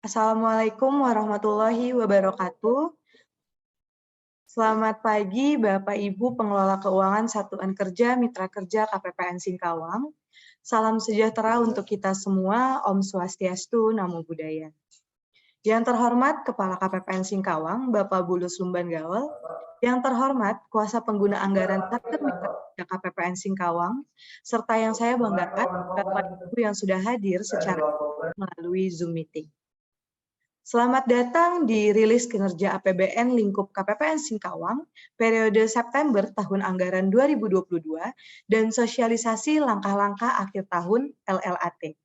Assalamualaikum warahmatullahi wabarakatuh. Selamat pagi Bapak Ibu Pengelola Keuangan Satuan Kerja Mitra Kerja KPPN Singkawang. Salam sejahtera untuk kita semua, Om Swastiastu, Namo Buddhaya. Yang terhormat Kepala KPPN Singkawang, Bapak Bulus Lumban Gawel. Yang terhormat Kuasa Pengguna Anggaran Satker Mitra Kerja KPPN Singkawang, serta yang saya banggakan, Bapak Ibu yang sudah hadir secara melalui Zoom meeting. Selamat datang di rilis kinerja APBN lingkup KPPN Singkawang periode September tahun anggaran 2022 dan sosialisasi langkah-langkah akhir tahun LLAT.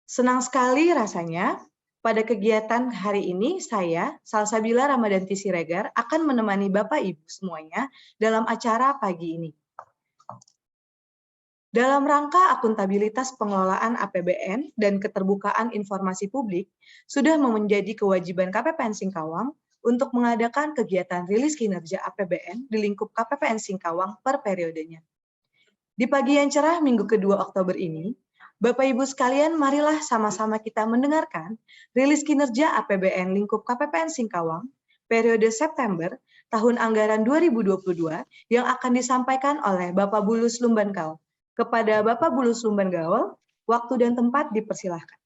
Senang sekali rasanya pada kegiatan hari ini saya, Salsabila Ramadanti Siregar, akan menemani Bapak Ibu semuanya dalam acara pagi ini. Dalam rangka akuntabilitas pengelolaan APBN dan keterbukaan informasi publik, sudah menjadi kewajiban KPPN Singkawang untuk mengadakan kegiatan rilis kinerja APBN di lingkup KPPN Singkawang per periodenya. Di pagi yang cerah Minggu kedua Oktober ini, Bapak Ibu sekalian, marilah sama-sama kita mendengarkan rilis kinerja APBN lingkup KPPN Singkawang periode September tahun anggaran 2022 yang akan disampaikan oleh Bapak Bulus Lumban Gawel. Kepada Bapak Bulus Lumban Gawel, waktu dan tempat dipersilahkan.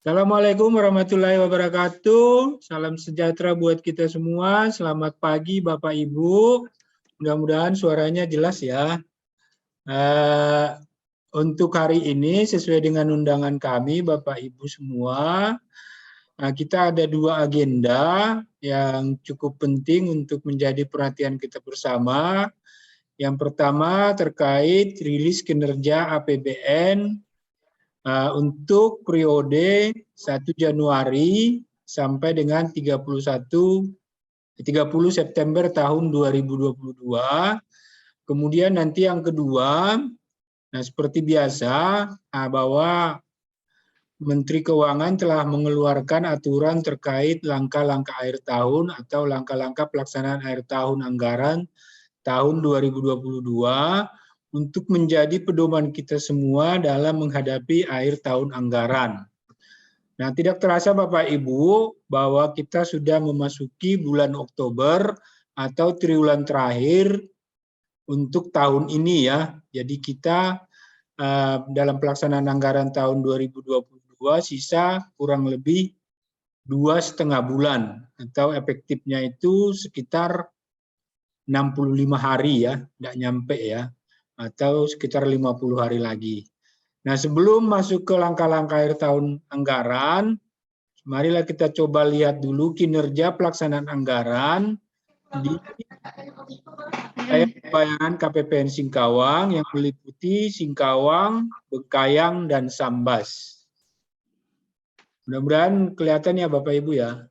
Assalamualaikum warahmatullahi wabarakatuh. Salam sejahtera buat kita semua. Selamat pagi Bapak Ibu. Mudah-mudahan suaranya jelas ya. Untuk hari ini sesuai dengan undangan kami Bapak Ibu semua, kita ada dua agenda yang cukup penting untuk menjadi perhatian kita bersama. Yang pertama terkait rilis kinerja APBN untuk periode 1 Januari sampai dengan 30 September tahun 2022. Kemudian nanti yang kedua, nah seperti biasa, bahwa Menteri Keuangan telah mengeluarkan aturan terkait langkah-langkah akhir tahun atau langkah-langkah pelaksanaan akhir tahun anggaran tahun 2022 untuk menjadi pedoman kita semua dalam menghadapi akhir tahun anggaran. Nah, tidak terasa Bapak Ibu bahwa kita sudah memasuki bulan Oktober atau triwulan terakhir untuk tahun ini ya. Jadi kita dalam pelaksanaan anggaran tahun 2022 sisa kurang lebih 2,5 bulan atau efektifnya itu sekitar 65 hari ya, tidak nyampe ya, atau sekitar 50 hari lagi. Nah, sebelum masuk ke langkah-langkah akhir tahun anggaran, marilah kita coba lihat dulu kinerja pelaksanaan anggaran di pembayaran KPPN Singkawang yang meliputi Singkawang, Bengkayang, dan Sambas. Mudah-mudahan kelihatan ya Bapak Ibu ya.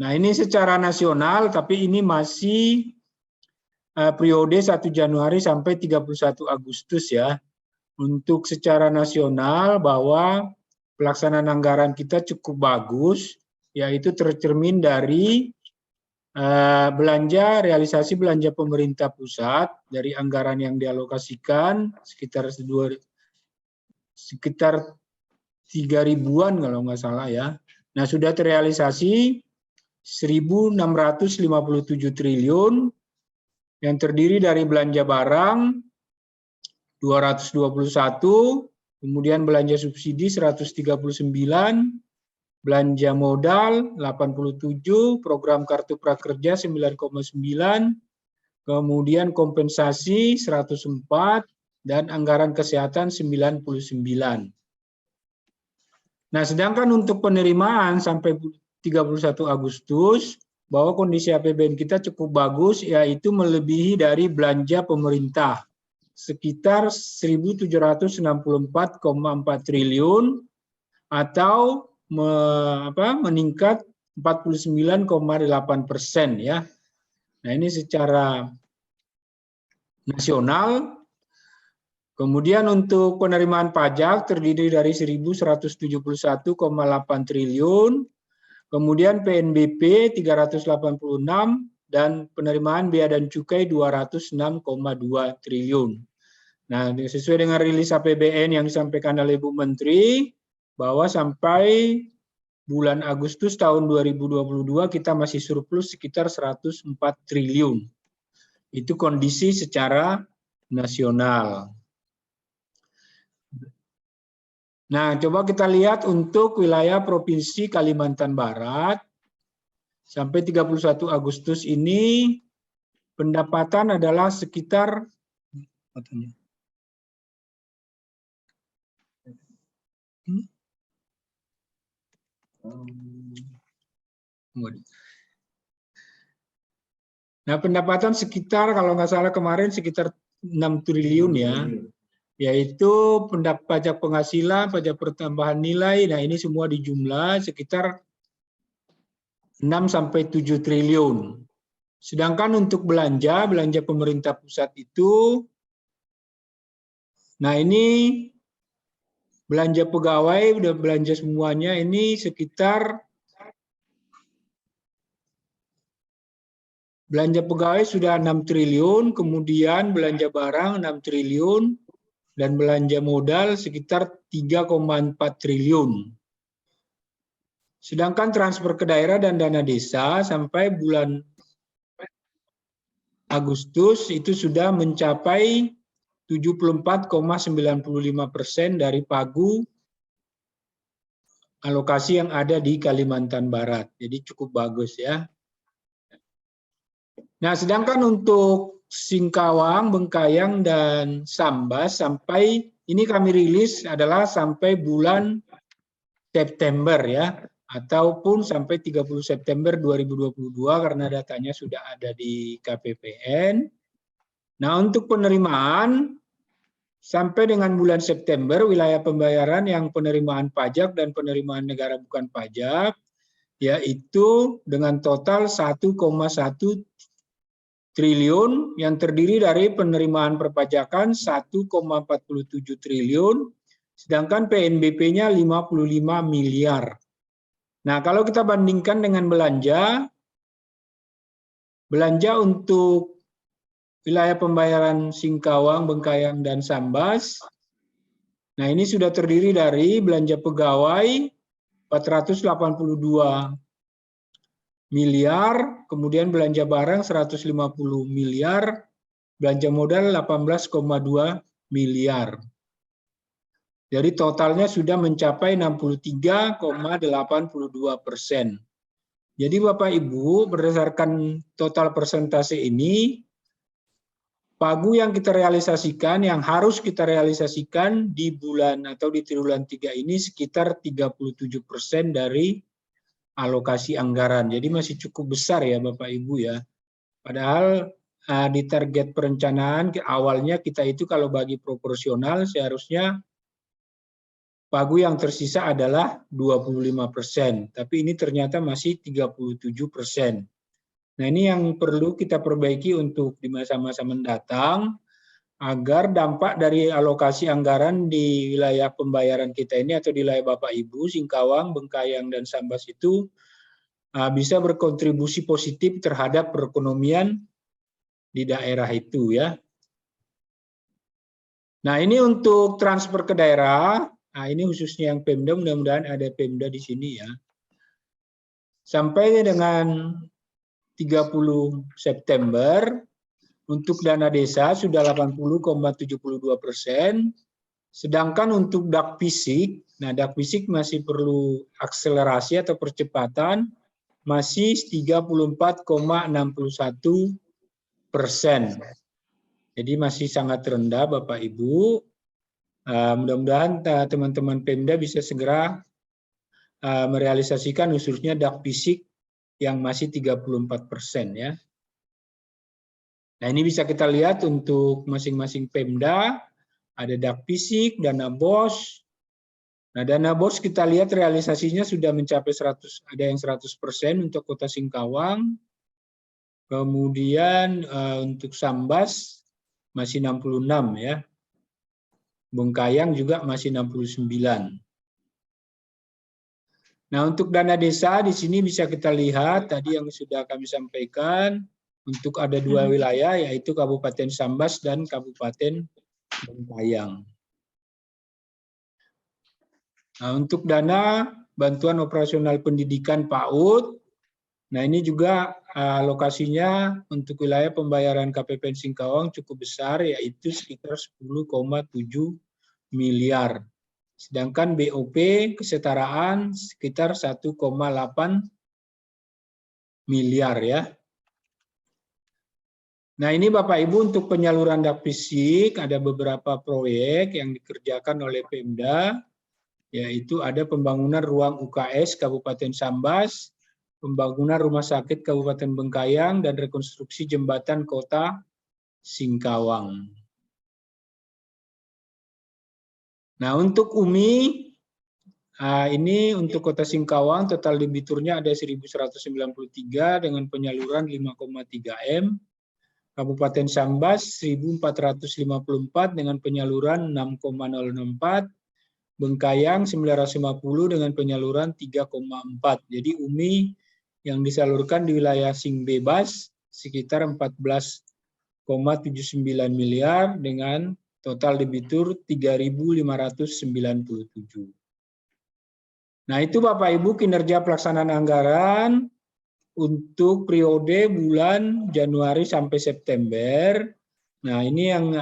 Nah, ini secara nasional, tapi ini masih periode 1 Januari sampai 31 Agustus ya. Untuk secara nasional bahwa pelaksanaan anggaran kita cukup bagus, yaitu tercermin dari realisasi belanja pemerintah pusat dari anggaran yang dialokasikan sekitar 3.000-an kalau nggak salah ya. Nah, sudah terrealisasi 1.657 triliun yang terdiri dari belanja barang 221, kemudian belanja subsidi 139, belanja modal 87, program kartu prakerja 9,9, kemudian kompensasi 104, dan anggaran kesehatan 99. Nah, sedangkan untuk penerimaan sampai 31 Agustus bahwa kondisi APBN kita cukup bagus, yaitu melebihi dari belanja pemerintah sekitar 1.764,4 triliun atau meningkat 49,8% ya. Nah, ini secara nasional. Kemudian untuk penerimaan pajak terdiri dari 1.171,8 triliun, kemudian PNBP 386 dan penerimaan bea dan cukai 206,2 triliun. Nah, sesuai dengan rilis APBN yang disampaikan oleh Bu Menteri, bahwa sampai bulan Agustus tahun 2022 kita masih surplus sekitar 104 triliun. Itu kondisi secara nasional. Nah, coba kita lihat untuk wilayah Provinsi Kalimantan Barat. Sampai 31 Agustus ini pendapatan adalah sekitar pendapatan sekitar, kalau nggak salah kemarin sekitar 6 triliun ya. Yaitu pajak penghasilan, pajak pertambahan nilai, nah ini semua dijumlah sekitar 6 sampai 7 triliun. Sedangkan untuk belanja pemerintah pusat itu, nah ini belanja pegawai, udah belanja semuanya, ini sekitar belanja pegawai sudah 6 triliun, kemudian belanja barang 6 triliun, dan belanja modal sekitar 3,4 triliun. Sedangkan transfer ke daerah dan dana desa sampai bulan Agustus itu sudah mencapai 74,95% dari pagu alokasi yang ada di Kalimantan Barat. Jadi cukup bagus ya. Nah, sedangkan untuk Singkawang, Bengkayang, dan Sambas sampai ini kami rilis adalah sampai bulan September ya, ataupun sampai 30 September 2022 karena datanya sudah ada di KPPN. Nah, untuk penerimaan sampai dengan bulan September wilayah pembayaran yang penerimaan pajak dan penerimaan negara bukan pajak yaitu dengan total 1,1 triliun yang terdiri dari penerimaan perpajakan 1,47 triliun, sedangkan PNBP-nya 55 miliar. Nah, kalau kita bandingkan dengan belanja untuk wilayah pembayaran Singkawang, Bengkayang, dan Sambas, nah ini sudah terdiri dari belanja pegawai 482 miliar, kemudian belanja barang 150 miliar, belanja modal 18,2 miliar. Jadi totalnya sudah mencapai 63,82%. Jadi Bapak Ibu, berdasarkan total persentase ini, pagu yang kita realisasikan, yang harus kita realisasikan di bulan atau di triwulan 3 ini sekitar 37% dari alokasi anggaran. Jadi masih cukup besar ya Bapak Ibu ya. Padahal di target perencanaan awalnya kita itu kalau bagi proporsional seharusnya pagu yang tersisa adalah 25%. Tapi ini ternyata masih 37%. Nah ini yang perlu kita perbaiki untuk di masa-masa mendatang agar dampak dari alokasi anggaran di wilayah pembayaran kita ini atau di wilayah Bapak Ibu, Singkawang, Bengkayang, dan Sambas itu bisa berkontribusi positif terhadap perekonomian di daerah itu ya. Nah ini untuk transfer ke daerah, nah ini khususnya yang Pemda, mudah-mudahan ada Pemda di sini ya. Sampai dengan 30 September, untuk dana desa sudah 80,72%, sedangkan untuk dak fisik, nah dak fisik masih perlu akselerasi atau percepatan, masih 34,61%. Jadi masih sangat rendah Bapak Ibu. Mudah-mudahan teman-teman Pemda bisa segera merealisasikan khususnya dak fisik yang masih 34% ya. Nah, ini bisa kita lihat untuk masing-masing Pemda, ada dak fisik, dana BOS. Nah, dana BOS kita lihat realisasinya sudah mencapai 100, ada yang 100% untuk Kota Singkawang. Kemudian untuk Sambas masih 66 ya. Bengkayang juga masih 69. Nah, untuk dana desa di sini bisa kita lihat tadi yang sudah kami sampaikan, untuk ada 2 wilayah, yaitu Kabupaten Sambas dan Kabupaten Bengkayang. Nah, untuk dana bantuan operasional pendidikan PAUD, nah ini juga lokasinya untuk wilayah pembayaran KPPN Singkawang cukup besar, yaitu sekitar 10,7 miliar. Sedangkan BOP kesetaraan sekitar 1,8 miliar ya. Nah, ini Bapak Ibu untuk penyaluran dak fisik ada beberapa proyek yang dikerjakan oleh Pemda, yaitu ada pembangunan ruang UKS Kabupaten Sambas, pembangunan rumah sakit Kabupaten Bengkayang, dan rekonstruksi jembatan Kota Singkawang. Nah, untuk UMI, ini untuk Kota Singkawang total debiturnya ada 1.193 dengan penyaluran 5,3 M. Kabupaten Sambas 1.454 dengan penyaluran 6,064. Bengkayang 950 dengan penyaluran 3,4. Jadi UMI yang disalurkan di wilayah Sing Bebas sekitar 14,79 miliar dengan total debitur 3.597. Nah, itu Bapak Ibu kinerja pelaksanaan anggaran untuk periode bulan Januari sampai September. Nah, ini yang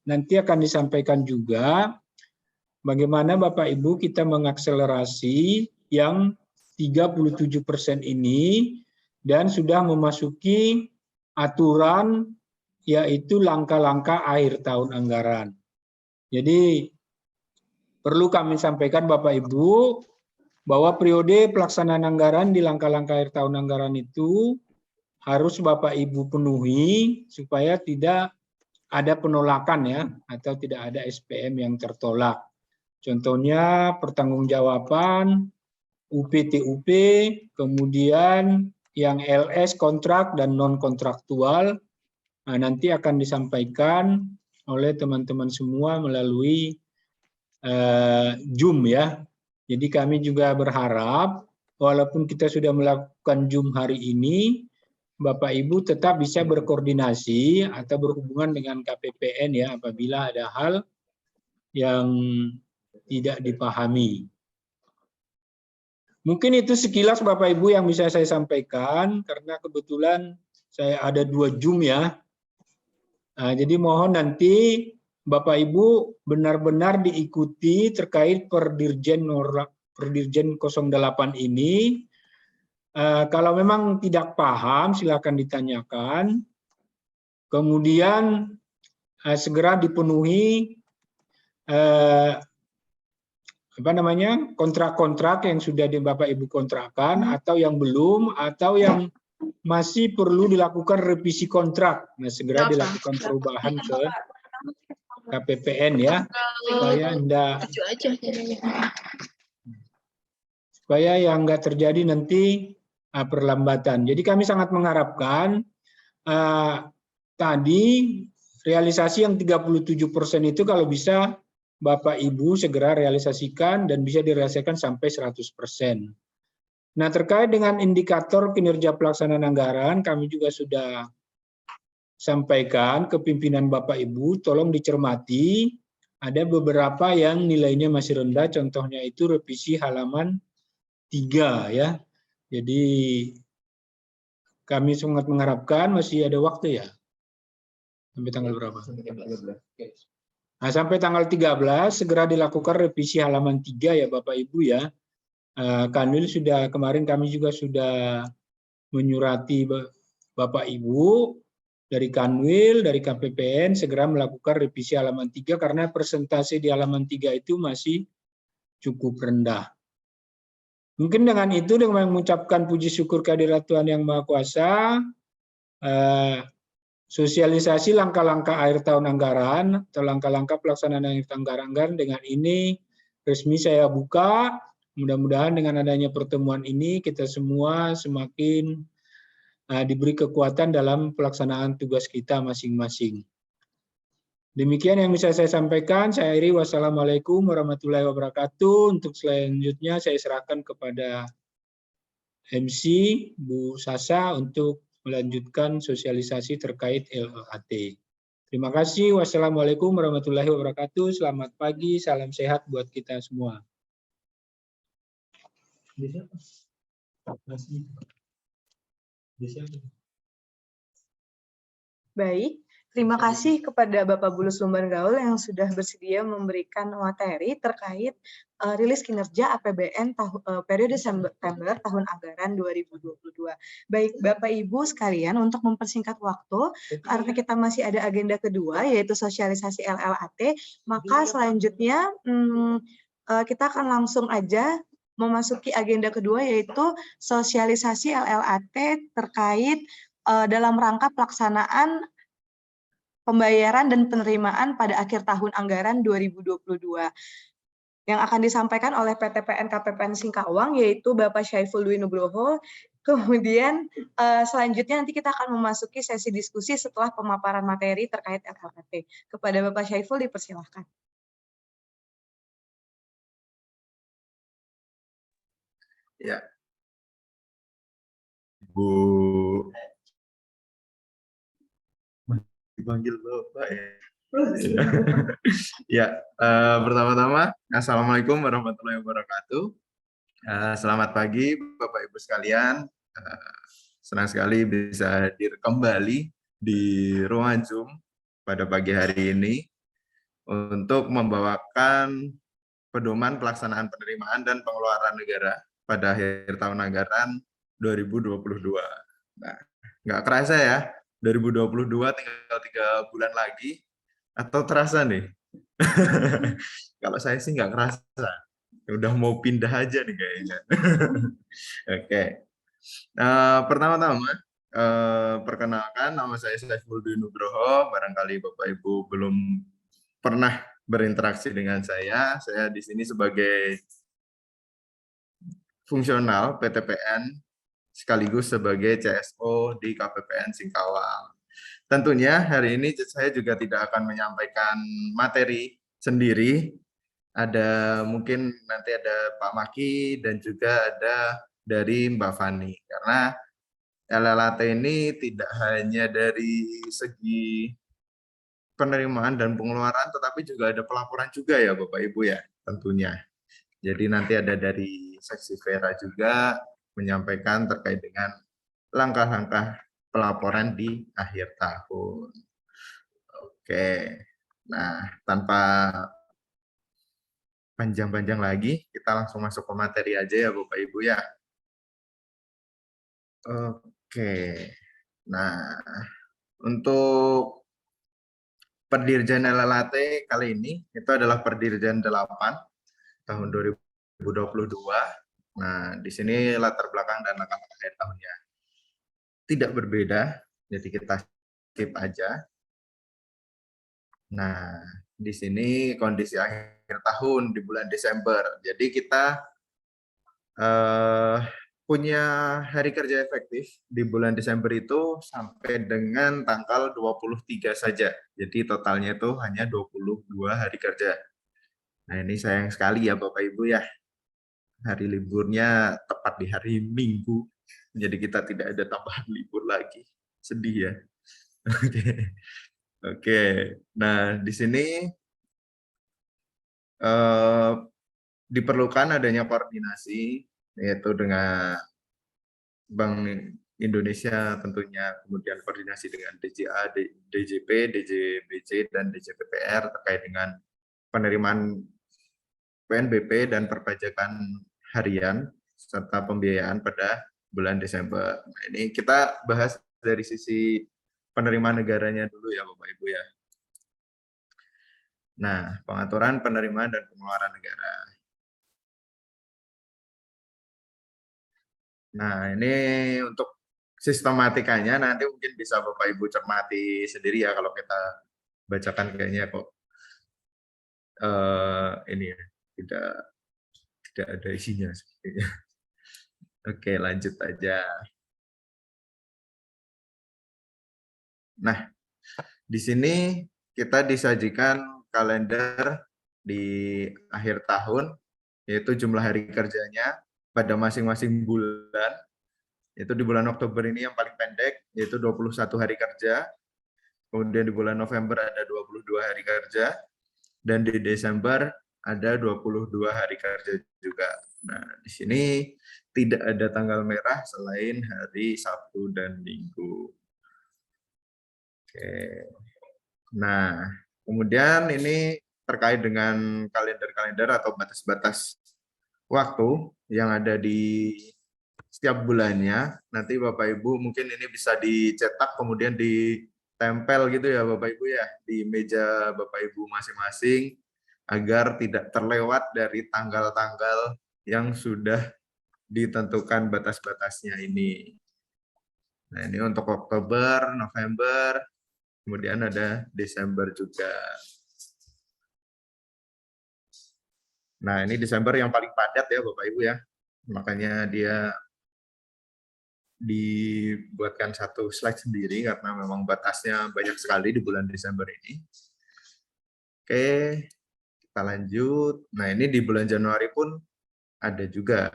nanti akan disampaikan juga bagaimana Bapak Ibu kita mengakselerasi yang 37% ini dan sudah memasuki aturan yaitu langkah-langkah akhir tahun anggaran. Jadi perlu kami sampaikan Bapak Ibu bahwa periode pelaksanaan anggaran di langkah-langkah akhir tahun anggaran itu harus Bapak Ibu penuhi supaya tidak ada penolakan ya, atau tidak ada SPM yang tertolak. Contohnya pertanggungjawaban, UPTUP, kemudian yang LS kontrak dan non kontraktual, nah, nanti akan disampaikan oleh teman-teman semua melalui Zoom ya. Jadi kami juga berharap walaupun kita sudah melakukan Zoom hari ini, Bapak Ibu tetap bisa berkoordinasi atau berhubungan dengan KPPN ya apabila ada hal yang tidak dipahami. Mungkin itu sekilas Bapak Ibu yang bisa saya sampaikan karena kebetulan saya ada 2 Zoom ya. Nah, jadi mohon nanti Bapak Ibu benar-benar diikuti terkait Perdirjen 08 ini. Kalau memang tidak paham silakan ditanyakan. Kemudian segera dipenuhi kontrak-kontrak yang sudah Bapak Ibu kontrakkan atau yang belum atau yang masih perlu dilakukan revisi kontrak. Nah, segera dilakukan perubahan ke KPPN ya, supaya yang enggak terjadi nanti perlambatan. Jadi kami sangat mengharapkan tadi realisasi yang 37% itu kalau bisa Bapak Ibu segera realisasikan dan bisa direalisasikan sampai 100%. Nah, terkait dengan indikator kinerja pelaksanaan anggaran, kami juga sudah sampaikan ke pimpinan Bapak Ibu, tolong dicermati, ada beberapa yang nilainya masih rendah, contohnya itu revisi halaman 3 ya. Jadi kami sangat mengharapkan masih ada waktu ya. Sampai tanggal berapa? Nah, sampai tanggal 13 segera dilakukan revisi halaman 3 ya Bapak Ibu ya. Kanwil sudah kemarin kami juga sudah menyurati Bapak Ibu dari Kanwil, dari KPPN segera melakukan revisi halaman 3 karena persentase di halaman 3 itu masih cukup rendah. Mungkin dengan itu, dengan mengucapkan puji syukur kehadirat Tuhan Yang Maha Kuasa, sosialisasi langkah-langkah akhir tahun anggaran atau langkah-langkah pelaksanaan akhir tahun anggaran dengan ini resmi saya buka. Mudah-mudahan dengan adanya pertemuan ini kita semua semakin diberi kekuatan dalam pelaksanaan tugas kita masing-masing. Demikian yang bisa saya sampaikan. Saya akhiri. Wassalamualaikum warahmatullahi wabarakatuh. Untuk selanjutnya saya serahkan kepada MC Bu Sasa untuk melanjutkan sosialisasi terkait LLAT. Terima kasih. Wassalamualaikum warahmatullahi wabarakatuh. Selamat pagi. Salam sehat buat kita semua. Baik, terima kasih kepada Bapak Bulus Lumban Gaul yang sudah bersedia memberikan materi terkait rilis kinerja APBN periode September tahun anggaran 2022. Baik, Bapak Ibu sekalian, untuk mempersingkat waktu, karena kita masih ada agenda kedua, yaitu sosialisasi LLAT, maka selanjutnya kita akan langsung aja memasuki agenda kedua, yaitu sosialisasi LLAT terkait dalam rangka pelaksanaan pembayaran dan penerimaan pada akhir tahun anggaran 2022 yang akan disampaikan oleh PTPN KPPN Singkawang, yaitu Bapak Syaiful Dwi Nugroho. Kemudian selanjutnya nanti kita akan memasuki sesi diskusi setelah pemaparan materi terkait LLAT. Kepada Bapak Syaiful dipersilahkan. Ya, Bu, dipanggil Bapak ya. Ya, pertama-tama, Assalamualaikum warahmatullahi wabarakatuh. Selamat pagi, Bapak Ibu sekalian. Senang sekali bisa hadir kembali di ruang Zoom pada pagi hari ini untuk membawakan pedoman pelaksanaan penerimaan dan pengeluaran negara pada akhir tahun anggaran 2022. Nah, nggak kerasa ya, 2022 tinggal 3 bulan lagi, atau terasa nih? Kalau saya sih nggak kerasa, udah mau pindah aja nih kayaknya. Oke, pertama-tama perkenalkan, nama saya Syaiful Dwi Nugroho. Barangkali Bapak Ibu belum pernah berinteraksi dengan saya di sini sebagai fungsional PTPN sekaligus sebagai CSO di KPPN Singkawang. Tentunya hari ini saya juga tidak akan menyampaikan materi sendiri. Ada mungkin nanti ada Pak Maki dan juga ada dari Mbak Fani. Karena LLAT ini tidak hanya dari segi penerimaan dan pengeluaran, tetapi juga ada pelaporan juga ya Bapak Ibu ya tentunya. Jadi nanti ada dari seksi Vera juga menyampaikan terkait dengan langkah-langkah pelaporan di akhir tahun. Oke, nah tanpa panjang-panjang lagi, kita langsung masuk ke materi aja ya Bapak Ibu ya. Oke, nah untuk Perdirjen LLAT kali ini itu adalah Perdirjen 8 tahun 2022. Nah, di sini latar belakang dan langkah-langkah akhir tahunnya tidak berbeda, jadi kita skip aja. Nah, di sini kondisi akhir tahun di bulan Desember. Jadi kita punya hari kerja efektif di bulan Desember itu sampai dengan tanggal 23 saja. Jadi totalnya itu hanya 22 hari kerja. Nah, ini sayang sekali ya Bapak Ibu ya. Hari liburnya tepat di hari Minggu. Jadi kita tidak ada tambahan libur lagi. Sedih ya. Oke. Nah, di sini diperlukan adanya koordinasi yaitu dengan Bank Indonesia tentunya, kemudian koordinasi dengan DJA, DJP, DJBC, dan DJPPR terkait dengan penerimaan PNBP dan perpajakan harian serta pembiayaan pada bulan Desember. Nah, ini kita bahas dari sisi penerimaan negaranya dulu ya Bapak Ibu ya. Nah, pengaturan penerimaan dan pengeluaran negara. Nah, ini untuk sistematikanya nanti mungkin bisa Bapak Ibu cermati sendiri ya, kalau kita bacakan kayaknya kok ini ya, tidak ada isinya sepertinya. Oke, lanjut aja. Nah, di sini kita disajikan kalender di akhir tahun, yaitu jumlah hari kerjanya pada masing-masing bulan. Itu di bulan Oktober ini yang paling pendek, yaitu 21 hari kerja. Kemudian di bulan November ada 22 hari kerja. Dan di Desember ada 22 hari kerja juga. Nah, di sini tidak ada tanggal merah selain hari Sabtu dan Minggu. Oke. Nah, kemudian ini terkait dengan kalender-kalender atau batas-batas waktu yang ada di setiap bulannya. Nanti Bapak Ibu mungkin ini bisa dicetak kemudian ditempel gitu ya Bapak Ibu ya di meja Bapak Ibu masing-masing agar tidak terlewat dari tanggal-tanggal yang sudah ditentukan batas-batasnya ini. Nah, ini untuk Oktober, November, kemudian ada Desember juga. Nah, ini Desember yang paling padat ya Bapak Ibu ya. Makanya dia dibuatkan satu slide sendiri karena memang batasnya banyak sekali di bulan Desember ini. Oke, kita lanjut. Nah, ini di bulan Januari pun ada juga.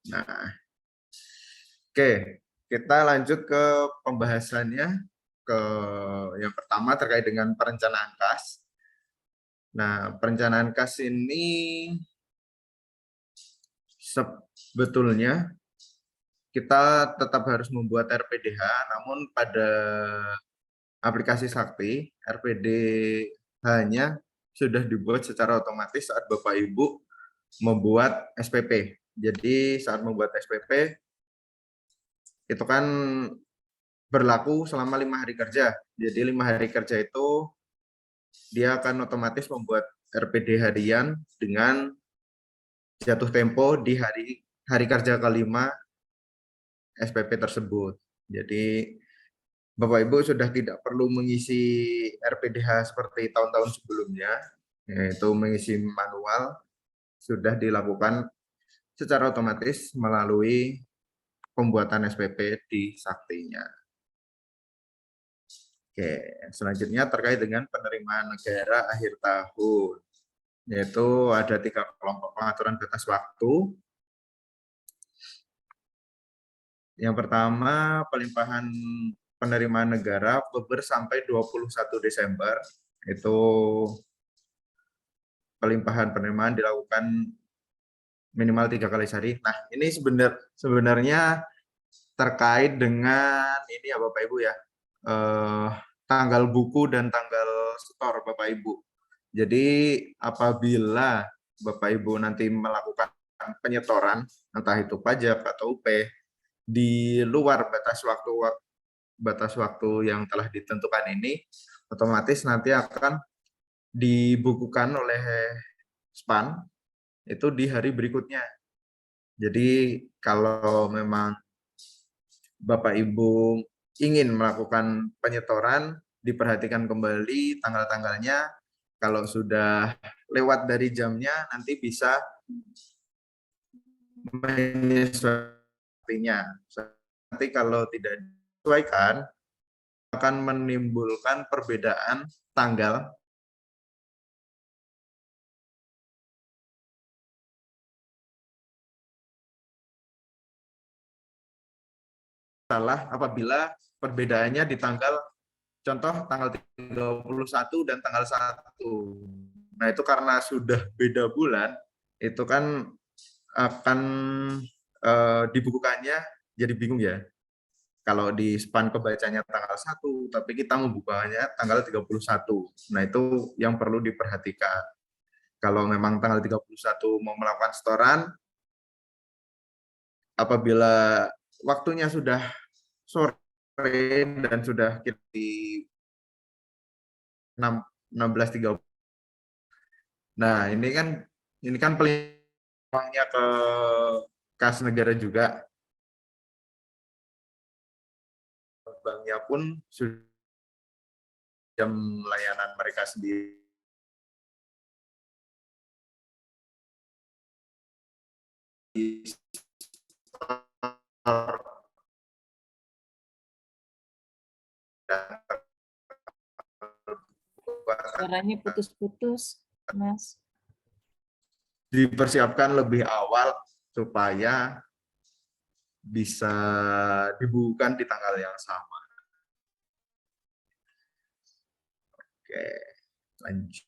Nah, oke, kita lanjut ke pembahasannya. Yang pertama terkait dengan perencanaan kas. Nah, perencanaan kas ini sebetulnya kita tetap harus membuat RPDH, namun pada aplikasi Sakti, RPDH-nya sudah dibuat secara otomatis saat Bapak Ibu membuat SPP. Jadi saat membuat SPP, itu kan berlaku selama 5 hari kerja. Jadi 5 hari kerja itu dia akan otomatis membuat RPD harian dengan jatuh tempo di hari kerja kelima SPP tersebut. Jadi Bapak Ibu sudah tidak perlu mengisi RPDH seperti tahun-tahun sebelumnya, yaitu mengisi manual, sudah dilakukan secara otomatis melalui pembuatan SPP di Saktinya. Oke, selanjutnya terkait dengan penerimaan negara akhir tahun, yaitu ada 3 kelompok pengaturan batas waktu. Yang pertama, pelimpahan penerimaan negara Oktober sampai 21 Desember. Itu pelimpahan penerimaan dilakukan minimal 3 kali sehari. Nah, ini sebenarnya terkait dengan ini ya Bapak Ibu ya, tanggal buku dan tanggal setor Bapak Ibu. Jadi apabila Bapak Ibu nanti melakukan penyetoran, entah itu pajak atau UP, di luar batas waktu yang telah ditentukan ini, otomatis nanti akan dibukukan oleh SPAN itu di hari berikutnya. Jadi kalau memang Bapak Ibu ingin melakukan penyetoran, diperhatikan kembali tanggal-tanggalnya. Kalau sudah lewat dari jamnya, nanti bisa menyesuaikannya. Nanti kalau tidak disesuaikan, akan menimbulkan perbedaan tanggal salah apabila perbedaannya di tanggal, contoh tanggal 31 dan tanggal 1. Nah, itu karena sudah beda bulan, itu kan akan dibukukannya jadi bingung ya. Kalau di SPAN kebacanya tanggal 1, tapi kita membukanya tanggal 31. Nah, itu yang perlu diperhatikan. Kalau memang tanggal 31 mau melakukan setoran, apabila waktunya sudah sore dan sudah di 16.30. Nah, ini kan uangnya ke kas negara juga. Banknya pun sudah jam layanan mereka sendiri. Suaranya putus-putus, Mas. Dipersiapkan lebih awal supaya bisa dibukukan di tanggal yang sama. Oke, lanjut.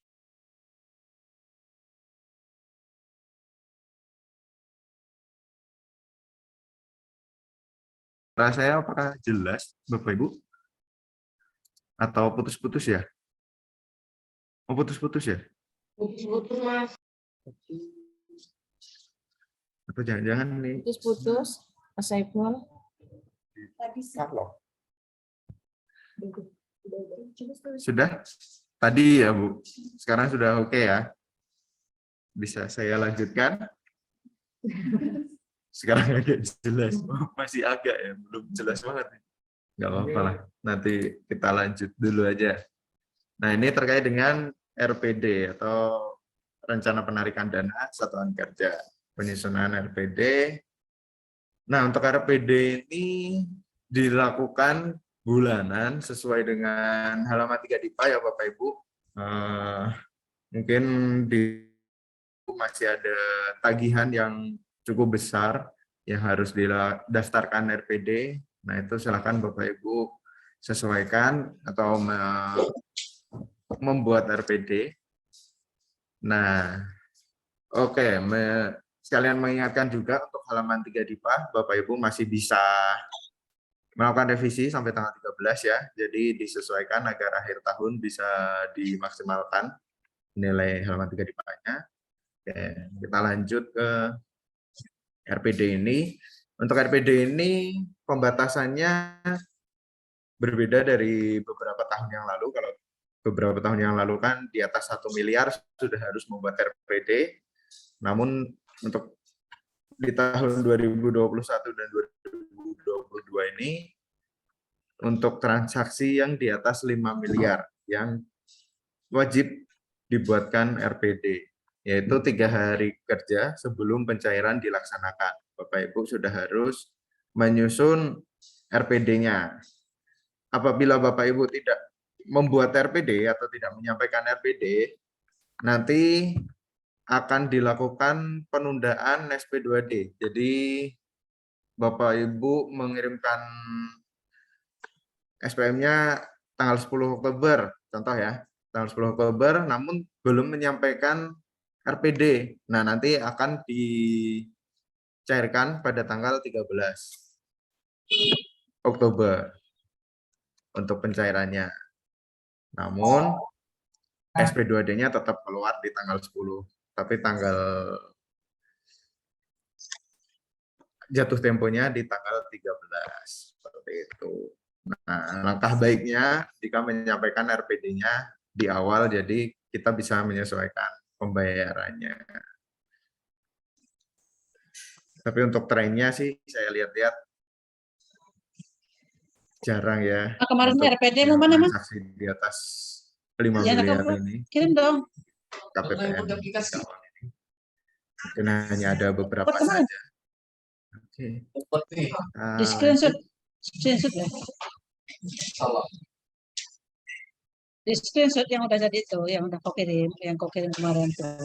Rasanya apakah jelas, Bapak Ibu? Atau putus-putus ya? Oh, putus-putus ya? Putus-putus, Mas. Atau jangan-jangan nih? Putus-putus, Mas Saiful. Sudah? Tadi ya, Bu. Sekarang sudah oke ya? Bisa saya lanjutkan? Sekarang agak jelas. Oh, masih agak ya, belum jelas banget. Nggak apa-apa lah. Nanti kita lanjut dulu aja. Nah, ini terkait dengan RPD atau Rencana Penarikan Dana Satuan Kerja. Penyusunan RPD. Nah, untuk RPD ini dilakukan bulanan sesuai dengan halaman 3 DIPA ya Bapak Ibu. Mungkin masih ada tagihan yang cukup besar yang harus didaftarkan RPD. Nah, itu silakan Bapak Ibu sesuaikan atau membuat RPD. Nah, oke, sekalian mengingatkan juga untuk halaman 3 DIPA, Bapak Ibu masih bisa melakukan revisi sampai tanggal 13 ya. Jadi disesuaikan agar akhir tahun bisa dimaksimalkan nilai halaman 3 DIPA-nya. Oke, kita lanjut ke RPD ini. Untuk RPD ini pembatasannya berbeda dari beberapa tahun yang lalu. Kalau beberapa tahun yang lalu kan di atas 1 miliar sudah harus membuat RPD. Namun untuk di tahun 2021 dan 2022 ini untuk transaksi yang di atas 5 miliar yang wajib dibuatkan RPD, yaitu 3 hari kerja sebelum pencairan dilaksanakan. Bapak Ibu sudah harus menyusun RPD-nya. Apabila Bapak Ibu tidak membuat RPD atau tidak menyampaikan RPD, nanti akan dilakukan penundaan SP2D. Jadi Bapak Ibu mengirimkan SPM-nya tanggal 10 Oktober, contoh ya, tanggal 10 Oktober, namun belum menyampaikan RPD. Nah, nanti akan dicairkan pada tanggal 13 Oktober untuk pencairannya. Namun, SP2D-nya tetap keluar di tanggal 10, tapi tanggal jatuh temponya di tanggal 13. Seperti itu. Nah, langkah baiknya jika menyampaikan RPD-nya di awal, jadi kita bisa menyesuaikan pembayarannya. Tapi untuk trennya sih saya lihat-lihat jarang ya. Nah, kemarin RPD mau mana, Mas? Transaksi di atas 5 Ya, miliar ini. kirim dong. KPPN. Mungkin hanya ada beberapa saja. Oke. Di screenshot. Screenshot ya. Di screenshot yang udah jadi itu, yang udah kau kirim, kemarin tuh.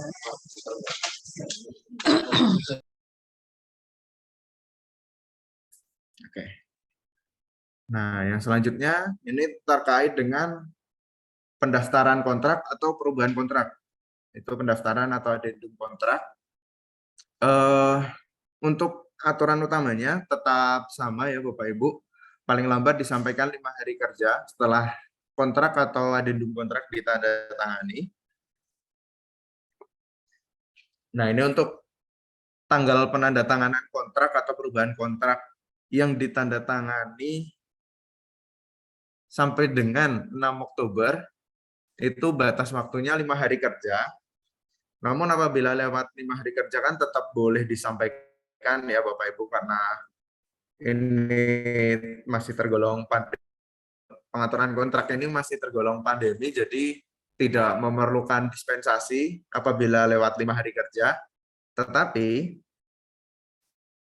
Oke. Nah, yang selanjutnya ini terkait dengan pendaftaran kontrak atau perubahan kontrak. Itu pendaftaran atau addendum kontrak. Untuk aturan utamanya tetap sama ya Bapak Ibu. Paling lambat disampaikan 5 hari kerja setelah kontrak atau addendum kontrak ditandatangani. Nah, ini untuk tanggal penandatanganan kontrak atau perubahan kontrak yang ditandatangani sampai dengan 6 Oktober, itu batas waktunya 5 hari kerja. Namun apabila lewat 5 hari kerja kan tetap boleh disampaikan ya Bapak Ibu, karena ini masih tergolong pengaturan kontrak ini masih tergolong pandemi, jadi tidak memerlukan dispensasi apabila lewat 5 hari kerja, tetapi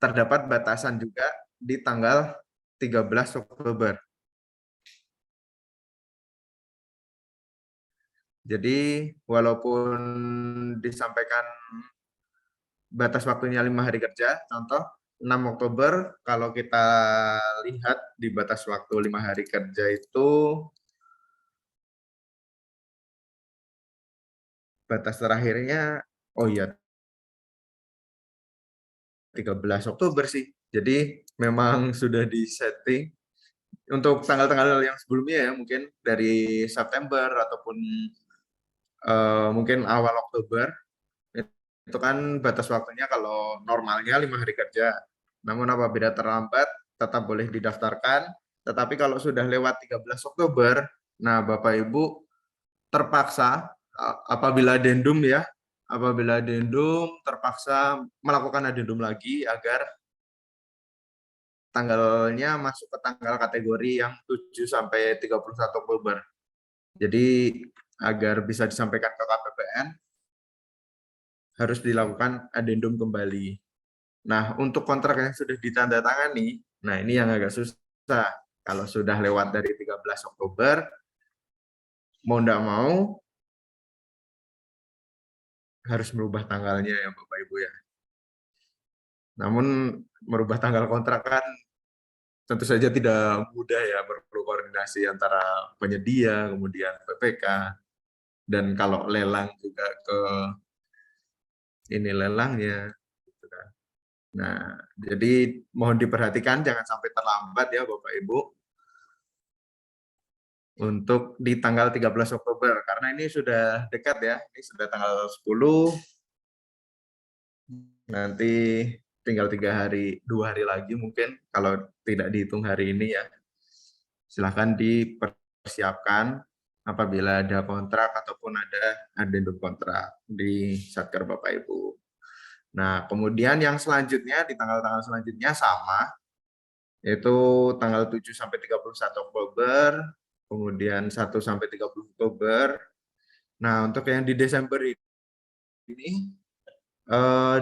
terdapat batasan juga di tanggal 13 Oktober. Jadi walaupun disampaikan batas waktunya 5 hari kerja, contoh 6 Oktober, kalau kita lihat di batas waktu 5 hari kerja itu, batas terakhirnya, oh iya, 13 Oktober sih. Jadi memang sudah disetting untuk tanggal-tanggal yang sebelumnya ya, mungkin dari September ataupun mungkin awal Oktober, itu kan batas waktunya kalau normalnya 5 hari kerja. Namun apabila terlambat, tetap boleh didaftarkan. Tetapi kalau sudah lewat 13 Oktober, nah Bapak Ibu terpaksa apabila adendum ya, apabila adendum terpaksa melakukan adendum lagi agar tanggalnya masuk ke tanggal kategori yang 7 sampai 31 Oktober. Jadi agar bisa disampaikan ke KPPN harus dilakukan adendum kembali. Nah, untuk kontrak yang sudah ditandatangani, nah ini yang agak susah. Kalau sudah lewat dari 13 Oktober, mau tidak mau harus merubah tanggalnya ya Bapak Ibu ya. Namun merubah tanggal kontrak kan tentu saja tidak mudah ya, perlu koordinasi antara penyedia, kemudian PPK, dan kalau lelang juga ke ini lelangnya. Gitu kan. Nah, jadi mohon diperhatikan jangan sampai terlambat ya Bapak Ibu untuk di tanggal 13 Oktober karena ini sudah dekat ya. Ini sudah tanggal 10. Nanti tinggal 2 hari lagi mungkin kalau tidak dihitung hari ini ya. Silahkan dipersiapkan apabila ada kontrak ataupun ada adendum kontrak di Satker Bapak Ibu. Nah, kemudian yang selanjutnya di tanggal-tanggal selanjutnya sama, yaitu tanggal 7 sampai 31 Oktober, kemudian 1 sampai 30 Oktober. Nah, untuk yang di Desember ini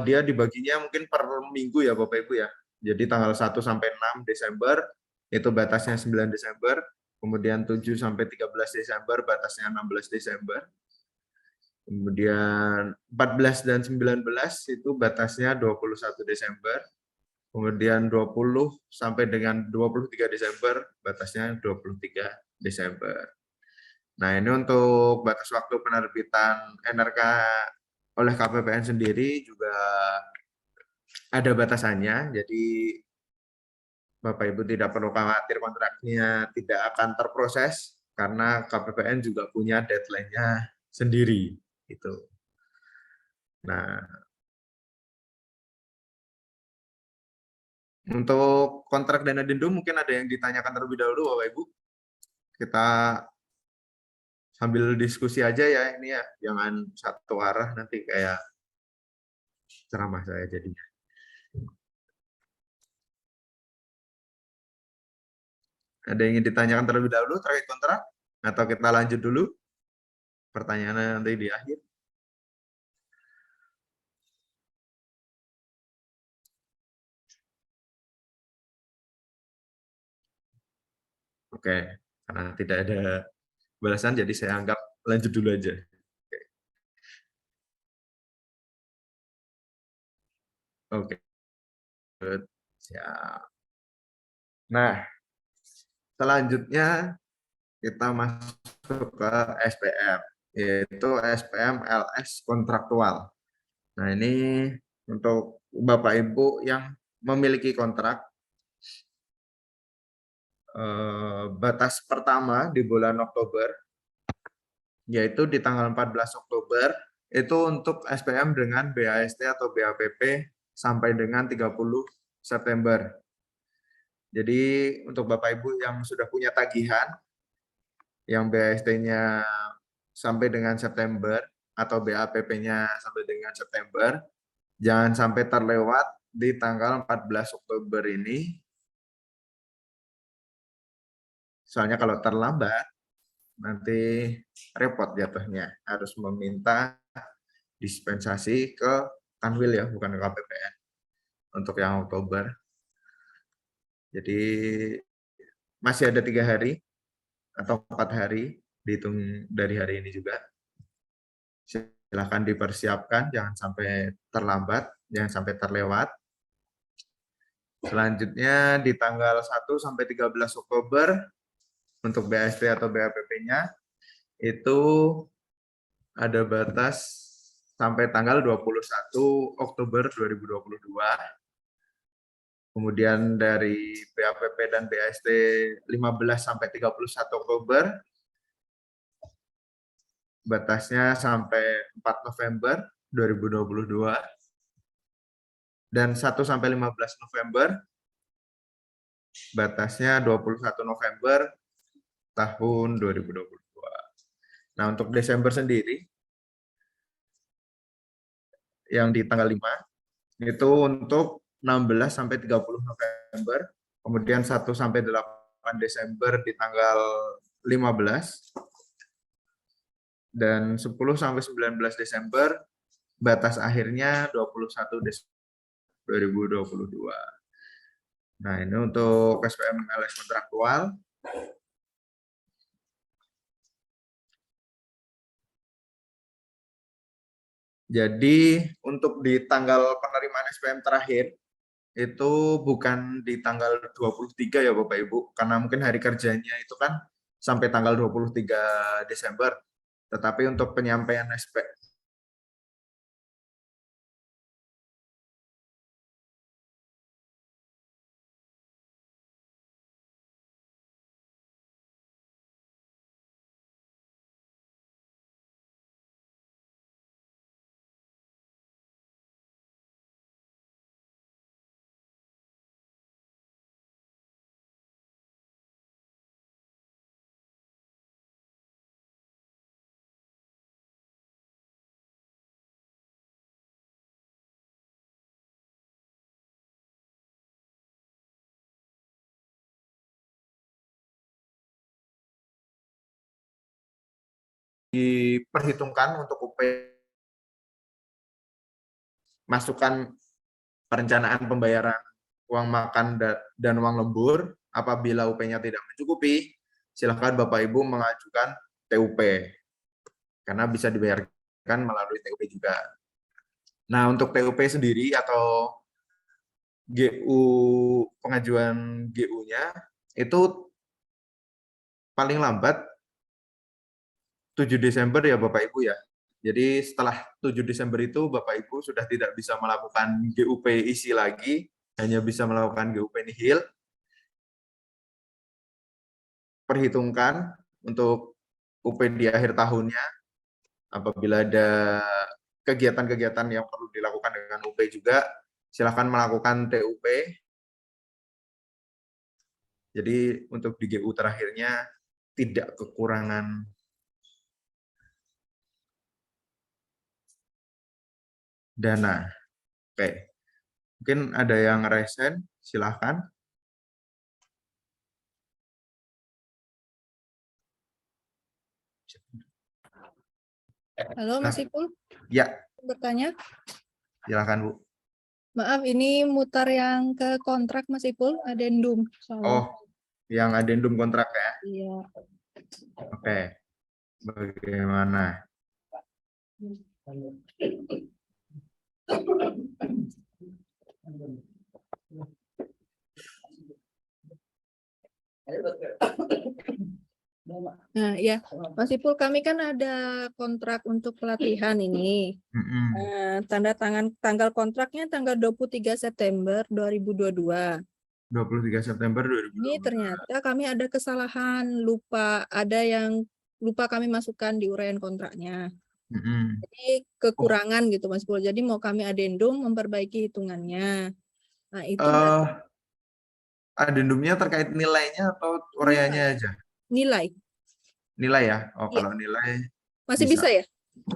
dia dibaginya mungkin per minggu ya Bapak Ibu ya. Jadi tanggal 1 sampai 6 Desember itu batasnya 9 Desember, kemudian 7 sampai 13 Desember batasnya 16 Desember. Kemudian 14 dan 19 itu batasnya 21 Desember. Kemudian 20 sampai dengan 23 Desember batasnya 23 Desember. Nah, ini untuk batas waktu penerbitan NRK oleh KPPN sendiri juga ada batasannya, jadi Bapak Ibu tidak perlu khawatir kontraknya tidak akan terproses karena KPPN juga punya deadline-nya sendiri gitu. Nah, untuk kontrak dan adendum mungkin ada yang ditanyakan terlebih dahulu Bapak Ibu. Kita sambil diskusi aja ya ini ya, jangan satu arah nanti kayak ceramah saya jadinya. Ada yang ingin ditanyakan terlebih dahulu terkait kontrak? Atau kita lanjut dulu? Pertanyaannya nanti di akhir. Oke, karena tidak ada balasan, jadi saya anggap lanjut dulu aja. Oke. Siap. Nah, selanjutnya kita masuk ke SPM, yaitu SPM LS kontraktual. Nah, ini untuk Bapak Ibu yang memiliki kontrak, batas pertama di bulan Oktober, yaitu di tanggal 14 Oktober, itu untuk SPM dengan BAST atau BAPP sampai dengan 30 September. Jadi untuk Bapak Ibu yang sudah punya tagihan, yang BAST-nya sampai dengan September, atau BAPP-nya sampai dengan September, jangan sampai terlewat di tanggal 14 Oktober ini. Soalnya kalau terlambat, nanti repot jatuhnya. Harus meminta dispensasi ke Kanwil ya, bukan ke KPPN. Untuk yang Oktober. Jadi masih ada 3 hari atau 4 hari, dihitung dari hari ini juga. Silahkan dipersiapkan, jangan sampai terlambat, jangan sampai terlewat. Selanjutnya di tanggal 1 sampai 13 Oktober untuk BAST atau BAPP-nya itu ada batas sampai tanggal 21 Oktober 2022. Kemudian dari BAPP dan BAST 15 sampai 31 Oktober batasnya sampai 4 November 2022. Dan 1 sampai 15 November batasnya 21 November tahun 2022. Nah, untuk Desember sendiri yang di tanggal 5 itu untuk 16 sampai 30 November, kemudian 1 sampai 8 Desember di tanggal 15, dan 10 sampai 19 Desember batas akhirnya 21 Desember 2022. Nah, ini untuk SPM LS kontraktual. Jadi untuk di tanggal penerimaan SPM terakhir itu bukan di tanggal 23 ya Bapak Ibu, karena mungkin hari kerjanya itu kan sampai tanggal 23 Desember. Tetapi untuk penyampaian SPM diperhitungkan untuk UP masukan perencanaan pembayaran uang makan dan uang lembur. Apabila UP-nya tidak mencukupi, silakan Bapak Ibu mengajukan TUP karena bisa dibayarkan melalui TUP juga. Nah, untuk TUP sendiri atau GU, pengajuan GU-nya itu paling lambat 7 Desember ya Bapak Ibu ya. Jadi setelah 7 Desember itu Bapak Ibu sudah tidak bisa melakukan GUP isi lagi, hanya bisa melakukan GUP nihil. Perhitungkan untuk UP di akhir tahunnya, apabila ada kegiatan-kegiatan yang perlu dilakukan dengan UP juga, silakan melakukan TUP. Jadi untuk di GU terakhirnya tidak kekurangan dana. Oke, mungkin ada yang resen, silahkan. Halo Mas Ipul, Ya, bertanya. silahkan Bu. Maaf, ini mutar yang ke kontrak Mas Ipul, adendum. Soalnya. Oh, yang adendum kontrak ya? Iya. Oke, bagaimana? Nah, ya, Mas Ipul, kami kan ada kontrak untuk pelatihan ini. Tanda tangan tanggal kontraknya tanggal 23 September 2022. 23 September 2022. Ini ternyata kami ada kesalahan, ada yang lupa kami masukkan di uraian kontraknya. Jadi kekurangan gitu Mas Ipul. Jadi mau kami adendum memperbaiki hitungannya. Nah, itu adendumnya terkait nilainya atau uraiannya aja? nilai. Nilai ya? Oh, Iya. kalau nilai Masih bisa ya?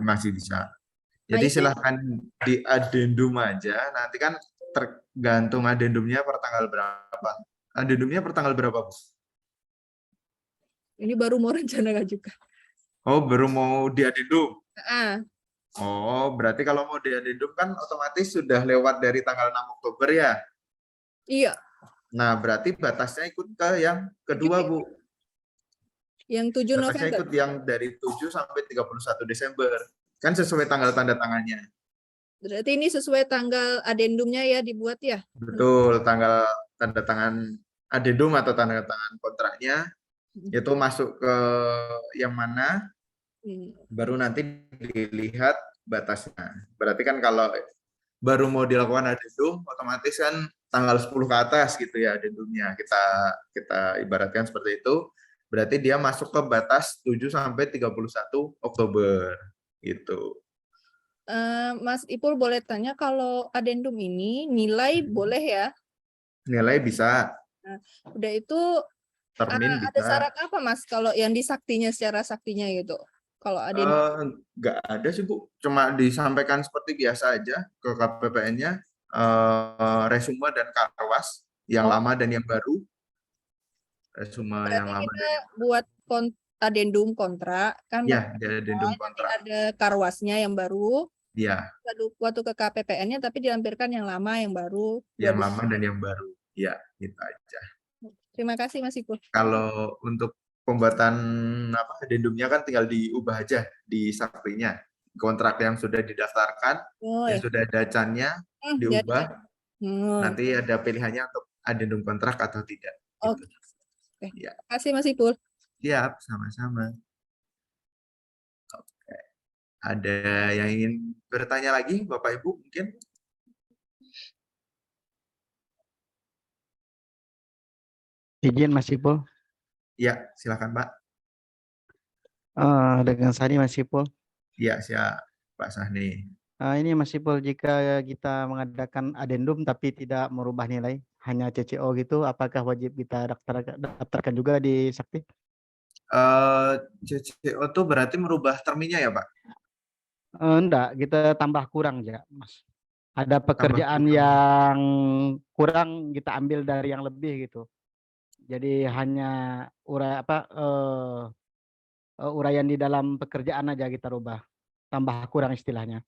Masih bisa. Nah, Jadi itu silahkan di adendum aja. Nanti kan tergantung adendumnya per tanggal berapa. Adendumnya per tanggal berapa, Bu? ini baru mau rencana ngajukan. Oh, baru mau di adendum. Ah, Oh, berarti kalau mau di adendum kan otomatis sudah lewat dari tanggal 6 Oktober ya. iya, Nah, berarti batasnya ikut ke yang kedua, Bu. yang 7 Batasnya November. ikut yang dari 7 sampai 31 Desember. Kan sesuai tanggal tanda tangannya. Berarti ini sesuai tanggal adendumnya ya dibuat ya? Betul, tanggal tanda tangan adendum atau tanda tangan kontraknya itu masuk ke yang mana, baru nanti dilihat batasnya. Berarti kan kalau baru mau dilakukan adendum, otomatis kan tanggal 10 ke atas gitu ya adendumnya. Kita ibaratkan seperti itu. Berarti dia masuk ke batas 7 sampai 31 Oktober gitu. Mas Ipul boleh tanya kalau adendum ini nilai boleh ya? Nilai bisa, Udah itu termin ada bisa. syarat apa Mas kalau yang disaktinya secara saktinya gitu? Kalau adendum Nggak ada sih, Bu. Cuma disampaikan seperti biasa aja ke KPPN-nya, resume dan karwas yang Oh. lama dan yang baru. Resume yang berarti lama kita dan yang buat adendum kontrak kan ya, di addendum nanti kontrak. ada karwasnya yang baru. Ya, Waktu ke KPPN-nya tapi dilampirkan yang lama yang baru. yang lama dan yang baru. Ya, gitu aja. Terima kasih Mas Ipul. Kalau untuk pembuatan addendumnya kan tinggal diubah aja di saktinya. Kontrak yang sudah didaftarkan, yang sudah ada can-nya, diubah. Nanti ada pilihannya untuk addendum kontrak atau tidak. Oke. Ya. Terima kasih Mas Ipul. Siap, sama-sama. Oke. Ada yang ingin bertanya lagi, Bapak Ibu mungkin? Izin Mas Ipul. Ya, silakan Pak. Dengan Sani Mas Ipul. Ya, siap Pak Sahni. Ini Mas Ipul, jika kita mengadakan adendum tapi tidak merubah nilai, hanya CCO gitu, apakah wajib kita daftarkan juga di Sakti? CCO itu berarti merubah terminnya ya Pak? Enggak, kita tambah kurang ya Mas. Ada pekerjaan kurang. yang kurang kita ambil dari yang lebih gitu. Jadi hanya uraian di dalam pekerjaan aja kita rubah, tambah kurang istilahnya.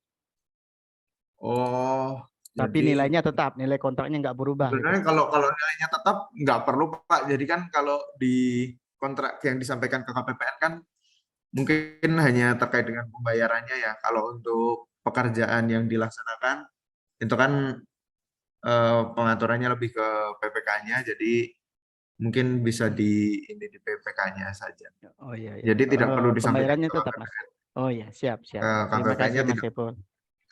Oh, Tapi jadi nilainya tetap, nilai kontraknya nggak berubah. sebenarnya Gitu. kalau nilainya tetap nggak perlu Pak. Jadi kan kalau di kontrak yang disampaikan ke KPPN kan mungkin hanya terkait dengan pembayarannya ya. Kalau untuk pekerjaan yang dilaksanakan itu kan pengaturannya lebih ke PPK-nya, jadi mungkin bisa di PPK-nya saja. Oh iya. Iya. Jadi tidak perlu disampaikan Pembayarannya ke tetap Mas. KPPN. Oh iya, siap. KPPN-nya Terima kasih Mas tidak. Ipul.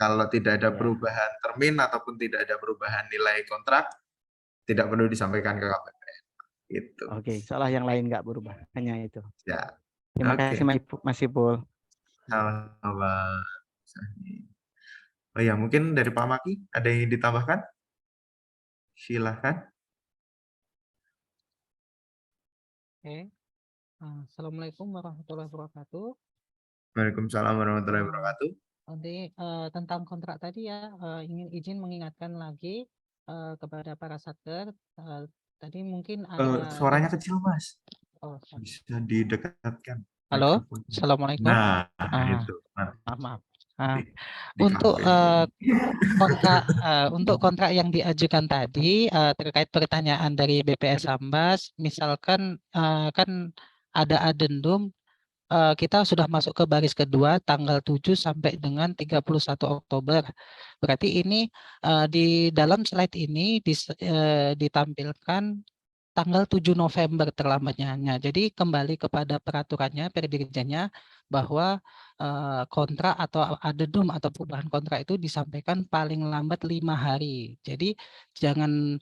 Kalau tidak ada Ya. perubahan termin ataupun tidak ada perubahan nilai kontrak, tidak perlu disampaikan ke KPPN. Gitu. Oke, soalnya yang lain nggak berubah, hanya itu. Ya. Terima kasih Mas Ipul. Sama-sama. Oh ya, mungkin dari Pak Maki ada yang ingin ditambahkan? Silahkan. Oke. Assalamualaikum warahmatullahi wabarakatuh. Waalaikumsalam warahmatullahi wabarakatuh. Nanti tentang kontrak tadi ya, ingin izin mengingatkan lagi kepada para satker. Tadi mungkin ada suaranya kecil Mas. Oh, bisa didekatkan. halo, assalamualaikum. Nah, itu. Maaf. Untuk kontrak kontrak yang diajukan tadi terkait pertanyaan dari BPS Sambas, misalkan kan ada adendum, kita sudah masuk ke baris kedua tanggal 7 sampai dengan 31 Oktober. Berarti ini di dalam slide ini ditampilkan tanggal 7 November terlambatnya. Jadi kembali kepada peraturannya, perdirjennya, bahwa kontrak atau adendum atau perubahan kontrak itu disampaikan paling lambat 5 hari. Jadi jangan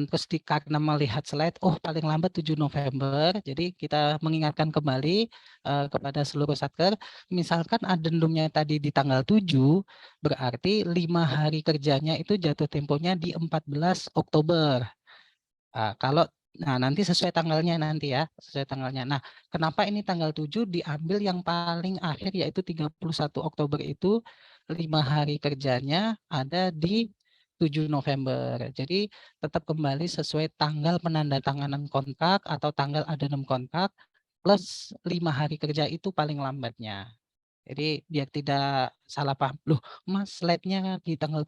terus karena melihat slide, oh paling lambat 7 November. Jadi kita mengingatkan kembali kepada seluruh satker, misalkan adendumnya tadi di tanggal 7, berarti 5 hari kerjanya itu jatuh temponya di 14 Oktober. Kalau Nah, nanti sesuai tanggalnya nanti ya, sesuai tanggalnya. Nah, kenapa ini tanggal 7 diambil yang paling akhir yaitu 31 Oktober itu 5 hari kerjanya ada di 7 November. Jadi tetap kembali sesuai tanggal penandatanganan kontrak atau tanggal addendum kontrak plus 5 hari kerja itu paling lambatnya. Jadi biar tidak salah paham. Loh, Mas, slide-nya di tanggal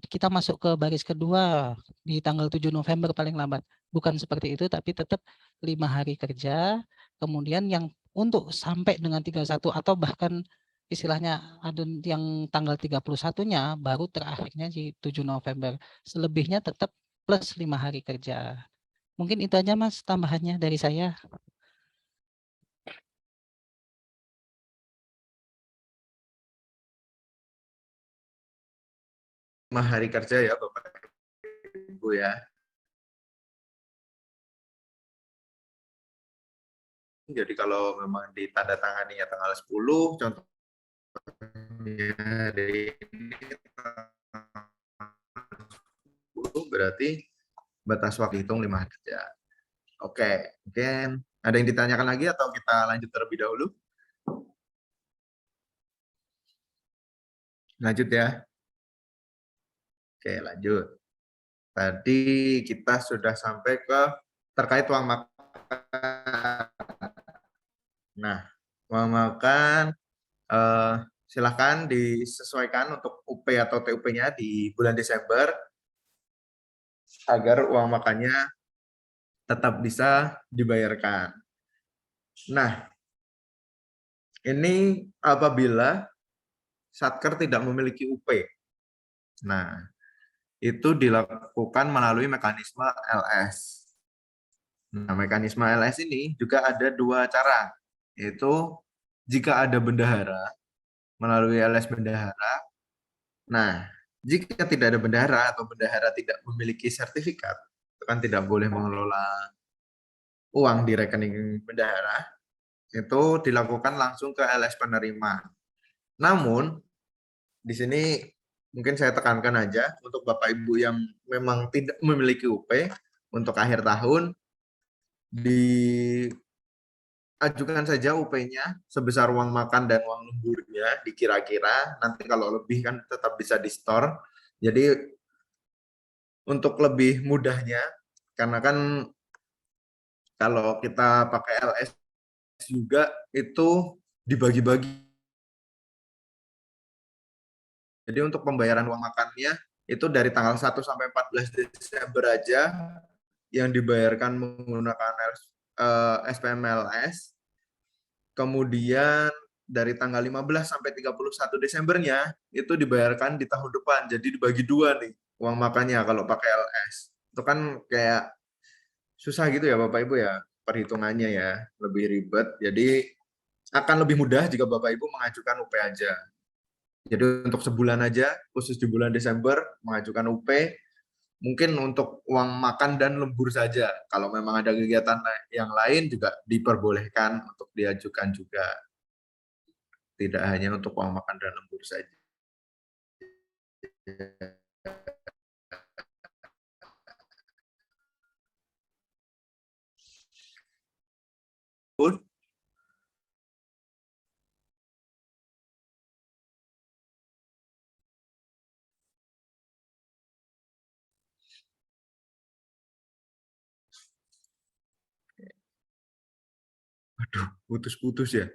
kita masuk ke baris kedua di tanggal 7 November paling lambat. Bukan seperti itu, tapi tetap 5 hari kerja. Kemudian yang untuk sampai dengan 31 atau bahkan istilahnya ada yang tanggal 31-nya baru terakhirnya di 7 November. Selebihnya tetap plus 5 hari kerja. Mungkin itu aja, Mas, tambahannya dari saya. 5 hari kerja ya Bapak Ibu ya. Jadi kalau memang ditandatanganinya tanggal 10, contohnya dari ini tanggal 10 berarti batas waktu hitung 5 hari kerja. Oke, mungkin ada yang ditanyakan lagi atau kita lanjut terlebih dahulu? Lanjut ya. Oke, lanjut. Tadi kita sudah sampai ke terkait uang makan. Nah, uang makan silakan disesuaikan untuk UP atau TUP-nya di bulan Desember agar uang makannya tetap bisa dibayarkan. Nah, ini apabila Satker tidak memiliki UP. Nah, itu dilakukan melalui mekanisme LS. Nah, mekanisme LS ini juga ada 2 cara, yaitu jika ada bendahara, melalui LS bendahara. Nah, jika tidak ada bendahara atau bendahara tidak memiliki sertifikat, itu kan tidak boleh mengelola uang di rekening bendahara, itu dilakukan langsung ke LS penerima. Namun, di sini mungkin saya tekankan aja untuk Bapak Ibu yang memang tidak memiliki UP untuk akhir tahun, diajukan saja UP-nya sebesar uang makan dan uang lemburnya dikira-kira, nanti kalau lebih kan tetap bisa di-store. Jadi untuk lebih mudahnya, karena kan kalau kita pakai LS juga itu dibagi-bagi. Jadi untuk pembayaran uang makannya itu dari tanggal 1 sampai 14 Desember aja yang dibayarkan menggunakan SPMLS. Kemudian dari tanggal 15 sampai 31 Desembernya itu dibayarkan di tahun depan. Jadi dibagi 2 nih uang makannya kalau pakai LS. Itu kan kayak susah gitu ya Bapak Ibu ya perhitungannya ya, lebih ribet. Jadi akan lebih mudah jika Bapak Ibu mengajukan UP aja. Jadi untuk sebulan aja, khusus di bulan Desember, mengajukan UP, mungkin untuk uang makan dan lembur saja. Kalau memang ada kegiatan yang lain juga diperbolehkan untuk diajukan juga. Tidak hanya untuk uang makan dan lembur saja. Aduh, putus-putus ya.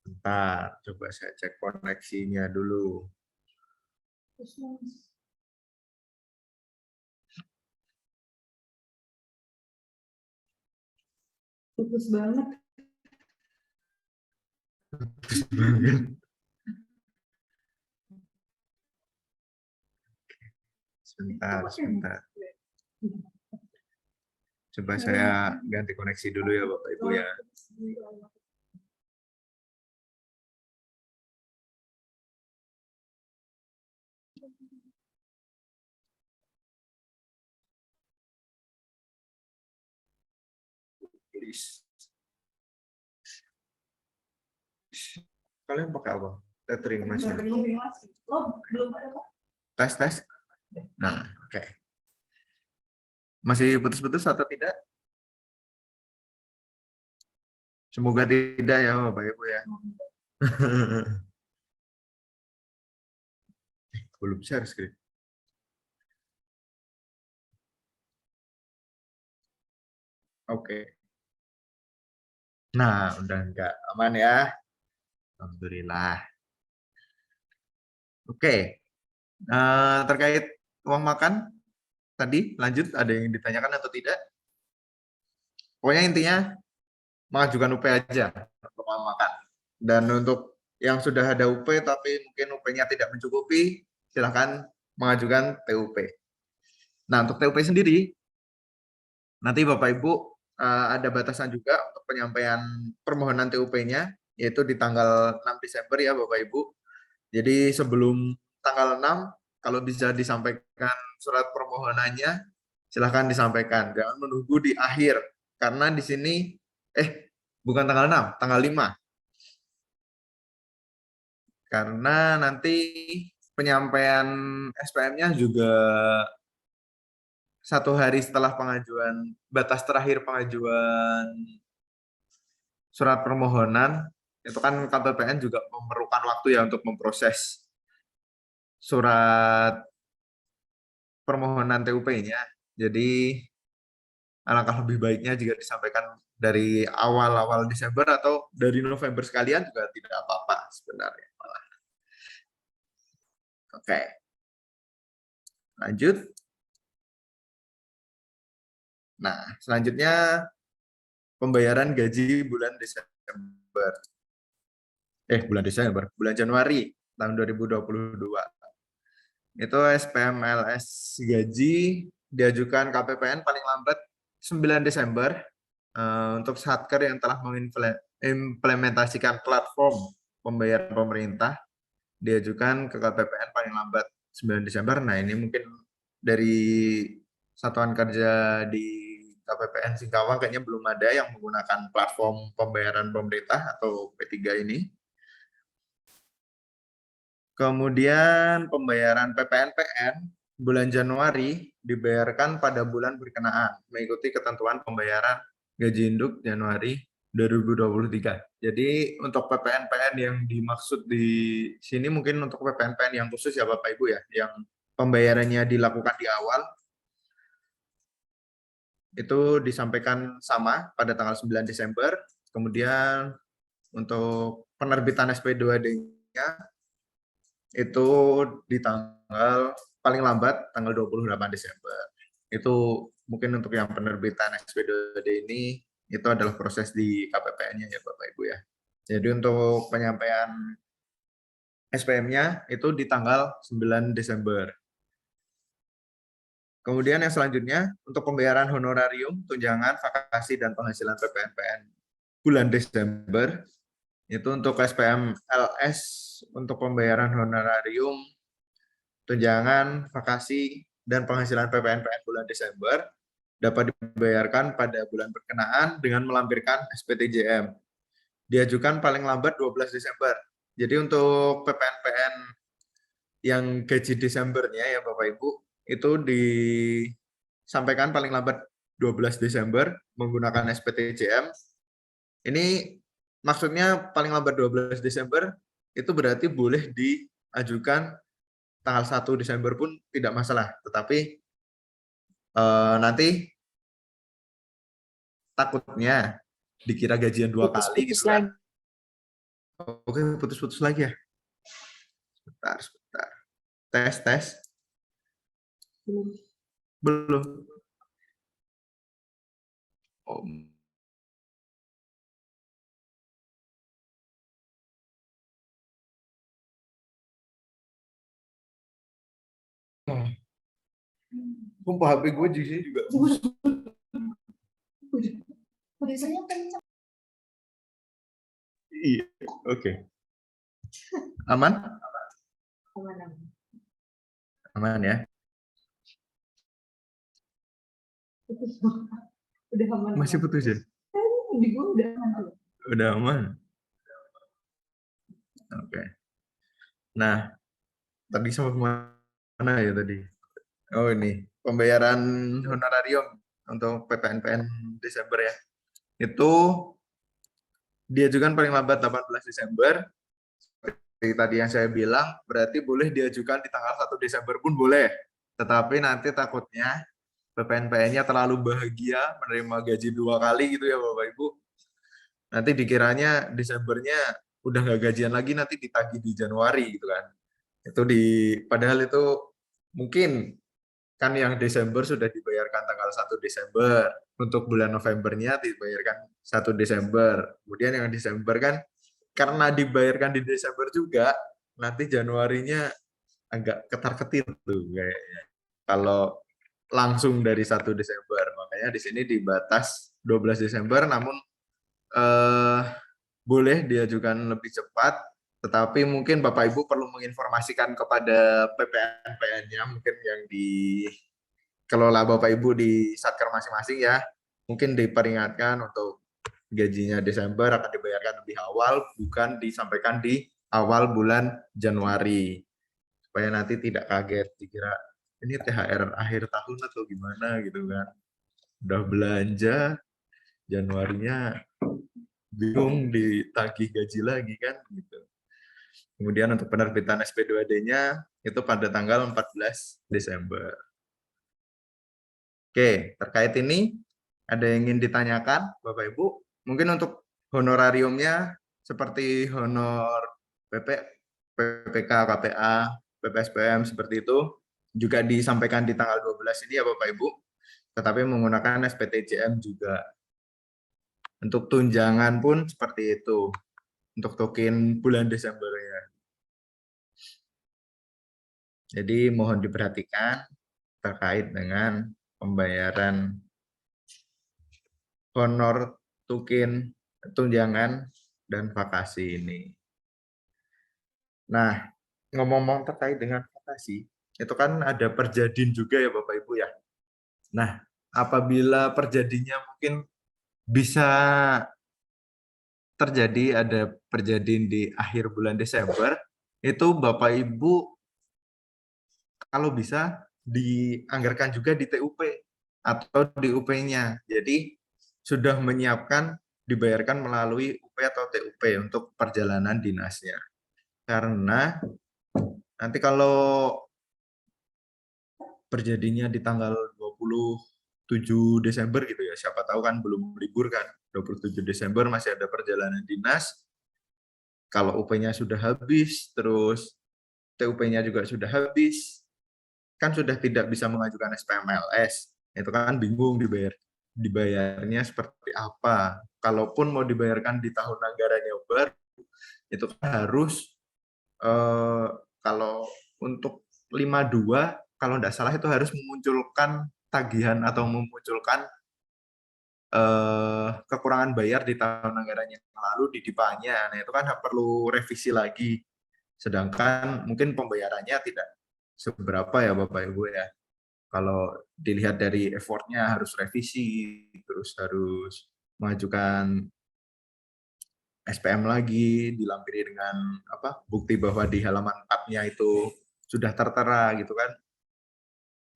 Bentar, coba saya cek koneksinya dulu. Putus banget. Putus banget. Sebentar. Coba saya ganti koneksi dulu ya Bapak Ibu ya. Please. Kalian pakai apa? Tethering masih. Tes. Nah, oke. Masih putus-putus atau tidak? Semoga tidak ya Bapak Ibu ya. Belum share screen. Oke. Nah, udah enggak aman ya. Alhamdulillah. Oke. Terkait uang makan tadi lanjut ada yang ditanyakan atau tidak? Pokoknya intinya mengajukan UP aja untuk uang makan. Dan untuk yang sudah ada UP tapi mungkin UP-nya tidak mencukupi, silahkan mengajukan TUP. Nah, untuk TUP sendiri, nanti Bapak Ibu ada batasan juga untuk penyampaian permohonan TUP-nya, yaitu di tanggal 6 Desember ya Bapak Ibu. Jadi sebelum tanggal 6, kalau bisa disampaikan surat permohonannya, silahkan disampaikan. Jangan menunggu di akhir, karena di sini, bukan tanggal 6, tanggal 5. Karena nanti penyampaian SPM-nya juga 1 hari setelah pengajuan, batas terakhir pengajuan surat permohonan, itu kan KPPN juga memerlukan waktu ya untuk memproses surat permohonan TUP-nya. Jadi alangkah lebih baiknya jika disampaikan dari awal-awal Desember atau dari November sekalian juga tidak apa-apa sebenarnya. Oke. Lanjut. Nah, selanjutnya pembayaran gaji bulan Desember. Bulan Januari tahun 2022. Itu SPM LS gaji diajukan KPPN paling lambat 9 Desember untuk satker yang telah mengimplementasikan platform pembayaran pemerintah, diajukan ke KPPN paling lambat 9 Desember. Nah, ini mungkin dari satuan kerja di KPPN Singkawang kayaknya belum ada yang menggunakan platform pembayaran pemerintah atau P3 ini. Kemudian pembayaran PPNPN bulan Januari dibayarkan pada bulan berkenaan, mengikuti ketentuan pembayaran gaji induk Januari 2023. Jadi untuk PPNPN yang dimaksud di sini mungkin untuk PPNPN yang khusus ya Bapak Ibu ya, yang pembayarannya dilakukan di awal, itu disampaikan sama pada tanggal 9 Desember. Kemudian untuk penerbitan SP2D-nya itu di tanggal paling lambat tanggal 28 Desember. Itu mungkin untuk yang penerbitan SP2D ini itu adalah proses di KPPN-nya ya Bapak Ibu ya. Jadi untuk penyampaian SPM-nya itu di tanggal 9 Desember. Kemudian yang selanjutnya untuk pembayaran honorarium, tunjangan, vakasi, dan penghasilan PPNPN bulan Desember, itu untuk SPM LS untuk pembayaran honorarium, tunjangan, vakasi, dan penghasilan PPNPN bulan Desember dapat dibayarkan pada bulan berkenaan dengan melampirkan SPTJM. Diajukan paling lambat 12 Desember. Jadi untuk PPNPN yang gaji Desembernya ya Bapak Ibu, itu disampaikan paling lambat 12 Desember menggunakan SPTJM. Ini maksudnya paling lambat 12 Desember itu berarti boleh diajukan tanggal 1 Desember pun tidak masalah. Tetapi nanti takutnya dikira gajian 2 kali gitu kan. Oke, putus-putus lagi ya. Sebentar. Tes. Belum. Oh. Sumpah HP gue di sini juga. Iya, oke. Aman? Aman ya. Udah aman. Masih putus ya? Di gue udah aman. Udah aman. Oke. Nah, tadi sampai mana ya tadi? Oh ini, pembayaran honorarium untuk PPNPN Desember ya. Itu diajukan paling lambat 18 Desember. Seperti tadi yang saya bilang, berarti boleh diajukan di tanggal 1 Desember pun boleh. Tetapi nanti takutnya PPNPN-nya terlalu bahagia menerima gaji 2 kali gitu ya Bapak Ibu. Nanti dikiranya Desembernya udah nggak gajian lagi, nanti ditagih di Januari gitu kan. Padahal itu mungkin kan yang Desember sudah dibayarkan tanggal 1 Desember. Untuk bulan Novembernya dibayarkan 1 Desember. Kemudian yang Desember kan karena dibayarkan di Desember juga, nanti Januarinya agak ketar-ketir tuh kayaknya. Kalau langsung dari 1 Desember. Makanya di sini dibatas 12 Desember, namun boleh diajukan lebih cepat, tetapi mungkin Bapak Ibu perlu menginformasikan kepada PPNPN-nya, mungkin yang dikelola Bapak Ibu di Satker masing-masing ya, mungkin diperingatkan untuk gajinya Desember akan dibayarkan lebih awal, bukan disampaikan di awal bulan Januari, supaya nanti tidak kaget dikira ini THR akhir tahun atau gimana gitu kan, udah belanja Januarinya bingung ditagih gaji lagi kan gitu. Kemudian untuk penerbitan SP2D-nya itu pada tanggal 14 Desember. Oke, terkait ini ada yang ingin ditanyakan Bapak Ibu? Mungkin untuk honorariumnya seperti honor PPK, KPA, PPSPM seperti itu juga disampaikan di tanggal 12 ini ya Bapak Ibu. Tetapi menggunakan SPTJM juga. Untuk tunjangan pun seperti itu. Untuk token bulan Desember ya. Jadi mohon diperhatikan terkait dengan pembayaran honor, token, tunjangan, dan vakasi ini. Nah, ngomong-ngomong terkait dengan vakasi, itu kan ada perjadin juga ya Bapak Ibu ya. Nah, apabila perjadinya mungkin bisa terjadi ada perjadin di akhir bulan Desember, itu Bapak Ibu kalau bisa dianggarkan juga di TUP atau di UP-nya. Jadi sudah menyiapkan dibayarkan melalui UP atau TUP untuk perjalanan dinasnya. Karena nanti kalau terjadinya di tanggal 27 Desember gitu ya, siapa tahu kan belum libur kan, 27 Desember masih ada perjalanan dinas, kalau UP-nya sudah habis, terus TUP-nya juga sudah habis, kan sudah tidak bisa mengajukan SPMLS, itu kan bingung dibayarnya seperti apa. Kalaupun mau dibayarkan di tahun anggaran yang baru, itu kan harus kalau untuk 52 kalau tidak salah itu harus memunculkan tagihan atau memunculkan kekurangan bayar di tahun anggaran yang lalu di DIPA-nya. Nah itu kan perlu revisi lagi. Sedangkan mungkin pembayarannya tidak seberapa ya Bapak Ibu ya. Kalau dilihat dari effortnya harus revisi, terus harus mengajukan SPM lagi, dilampiri dengan bukti bahwa di halaman 4-nya itu sudah tertera gitu kan.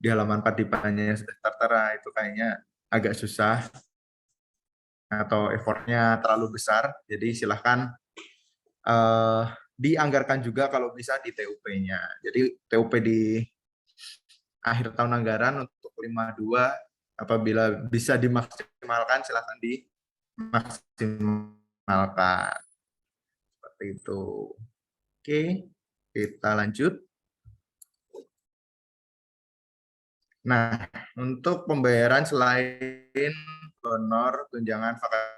Di halaman 4 DIPA-nya sudah tertera, itu kayaknya agak susah atau effortnya terlalu besar. Jadi silahkan dianggarkan juga kalau bisa di TUP-nya. Jadi TUP di akhir tahun anggaran untuk 52 apabila bisa dimaksimalkan silahkan dimaksimalkan. Seperti itu. Oke, kita lanjut. Nah, untuk pembayaran selain honor, tunjangan, vakasi,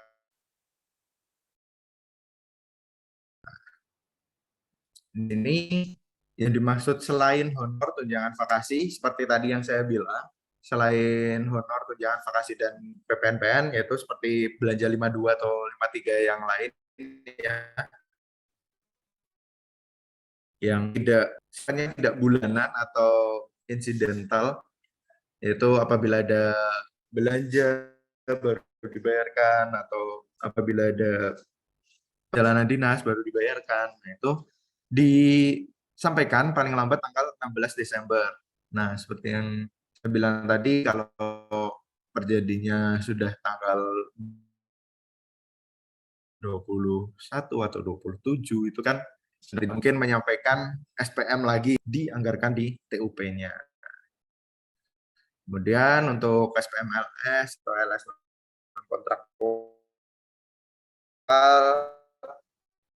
ini yang dimaksud selain honor, tunjangan, vakasi, seperti tadi yang saya bilang, selain honor, tunjangan, vakasi, dan PPNPN, yaitu seperti belanja 52 atau 53 yang lain, yang tidak bulanan atau insidental, yaitu apabila ada belanja baru dibayarkan, atau apabila ada perjalanan dinas baru dibayarkan. Nah, itu disampaikan paling lambat tanggal 16 Desember. Nah, seperti yang bilang tadi kalau terjadinya sudah tanggal 21 atau 27 itu kan mungkin menyampaikan SPM lagi dianggarkan di TUP-nya. Kemudian untuk SPM LS atau LS kontraktual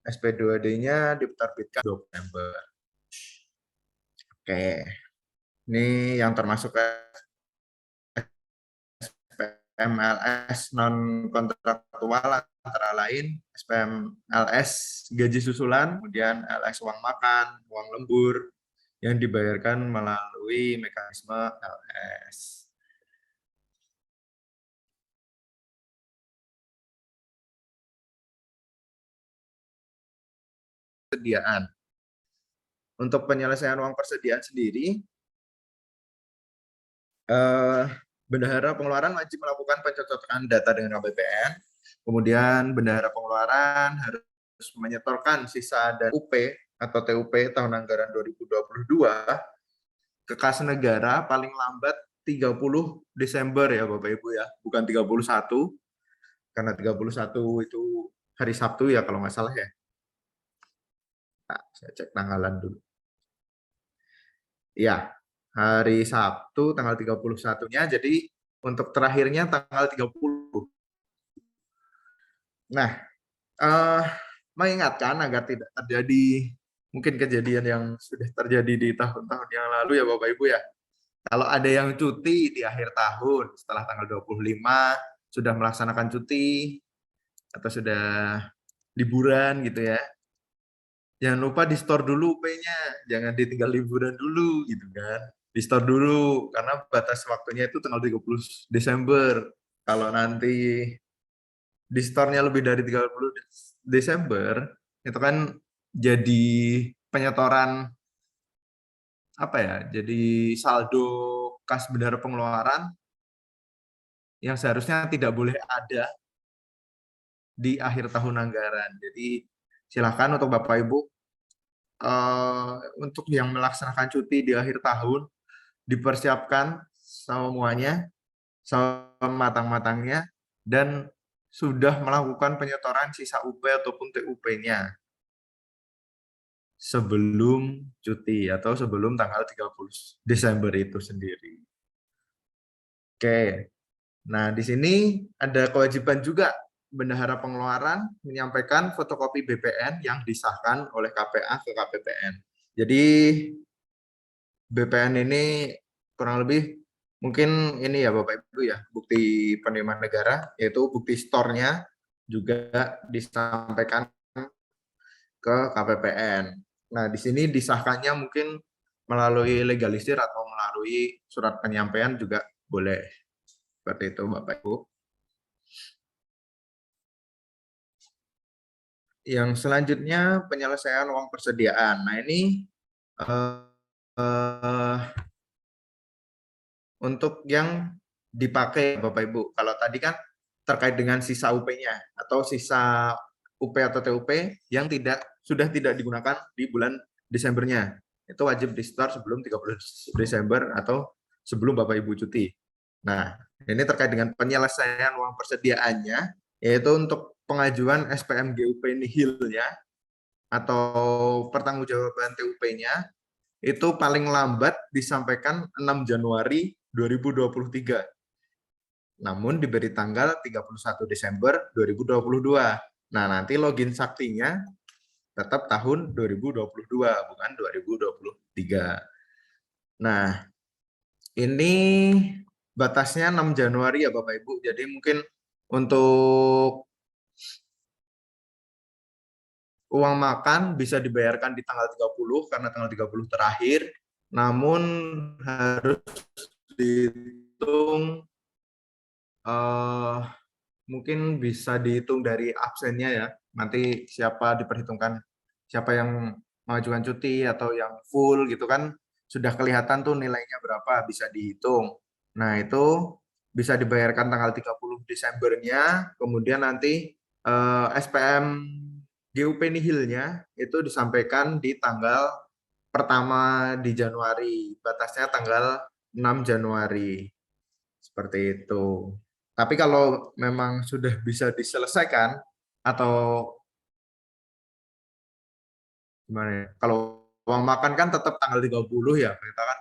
SP2D-nya diterbitkan 2 November. Oke, ini yang termasuk SPMLS non kontraktual antara lain SPMLS gaji susulan, kemudian LS uang makan, uang lembur yang dibayarkan melalui mekanisme LS. Persediaan. Untuk penyelesaian uang persediaan sendiri, bendahara pengeluaran wajib melakukan pencocokan data dengan KPPN. Kemudian bendahara pengeluaran harus menyetorkan sisa dan UP atau TUP tahun anggaran 2022 ke kas negara paling lambat 30 Desember ya Bapak Ibu ya, bukan 31. Karena 31 itu hari Sabtu ya kalau nggak salah ya. Nah, saya cek tanggalan dulu. Ya, hari Sabtu tanggal 31-nya, jadi untuk terakhirnya tanggal 30. Nah, mengingatkan agar tidak terjadi mungkin kejadian yang sudah terjadi di tahun-tahun yang lalu ya Bapak Ibu ya. Kalau ada yang cuti di akhir tahun setelah tanggal 25 sudah melaksanakan cuti atau sudah liburan gitu ya. Jangan lupa di store dulu UP-nya, jangan ditinggal liburan dulu gitu kan. Di store dulu karena batas waktunya itu tanggal 30 Desember. Kalau nanti di store-nya lebih dari 30 Desember, itu kan jadi penyetoran apa ya? Jadi saldo kas bendahara pengeluaran yang seharusnya tidak boleh ada di akhir tahun anggaran. Jadi silakan untuk Bapak Ibu untuk yang melaksanakan cuti di akhir tahun dipersiapkan semuanya sematang-matangnya dan sudah melakukan penyetoran sisa UP ataupun TUP-nya sebelum cuti atau sebelum tanggal 30 Desember itu sendiri. Oke. Nah, di sini ada kewajiban juga bendahara pengeluaran menyampaikan fotokopi BPN yang disahkan oleh KPA ke KPPN. Jadi BPN ini kurang lebih mungkin ini ya Bapak Ibu ya, bukti penerimaan negara, yaitu bukti store-nya juga disampaikan ke KPPN. Nah, di sini disahkannya mungkin melalui legalisir atau melalui surat penyampaian juga boleh. Seperti itu Bapak Ibu. Yang selanjutnya penyelesaian uang persediaan. Nah, ini untuk yang dipakai Bapak Ibu. Kalau tadi kan terkait dengan sisa UP-nya atau sisa UP atau TUP yang sudah tidak digunakan di bulan Desembernya. Itu wajib di-store sebelum 30 Desember atau sebelum Bapak Ibu cuti. Nah, ini terkait dengan penyelesaian uang persediaannya, yaitu untuk pengajuan SPM GUP nihil-nya atau pertanggungjawaban TUP-nya itu paling lambat disampaikan 6 Januari 2023. Namun diberi tanggal 31 Desember 2022. Nah, nanti login saktinya tetap tahun 2022, bukan 2023. Nah, ini batasnya 6 Januari ya Bapak Ibu. Jadi mungkin untuk uang makan bisa dibayarkan di tanggal 30 karena tanggal 30 terakhir, namun harus dihitung mungkin bisa dihitung dari absennya ya. Nanti siapa diperhitungkan, siapa yang mengajukan cuti atau yang full gitu kan sudah kelihatan tuh nilainya berapa, bisa dihitung. Nah, itu bisa dibayarkan tanggal 30 Desembernya, kemudian nanti SPM GUP nihilnya itu disampaikan di tanggal pertama di Januari, batasnya tanggal 6 Januari. Seperti itu. Tapi kalau memang sudah bisa diselesaikan atau gimana ya? Kalau uang makan kan tetap tanggal 30 ya. Kita kan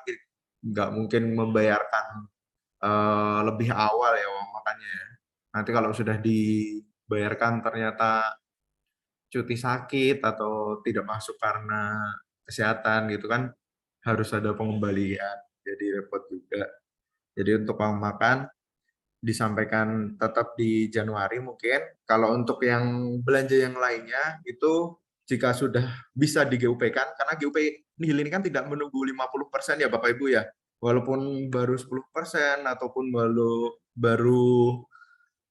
nggak mungkin membayarkan lebih awal ya uang makannya ya. Nanti kalau sudah dibayarkan ternyata cuti sakit atau tidak masuk karena kesehatan gitu kan harus ada pengembalian. Jadi repot juga. Jadi untuk uang makan disampaikan tetap di Januari mungkin. Kalau untuk yang belanja yang lainnya itu jika sudah bisa di GUP kan, karena GUP nihil ini kan tidak menunggu 50% ya Bapak Ibu ya. Walaupun baru 10% ataupun baru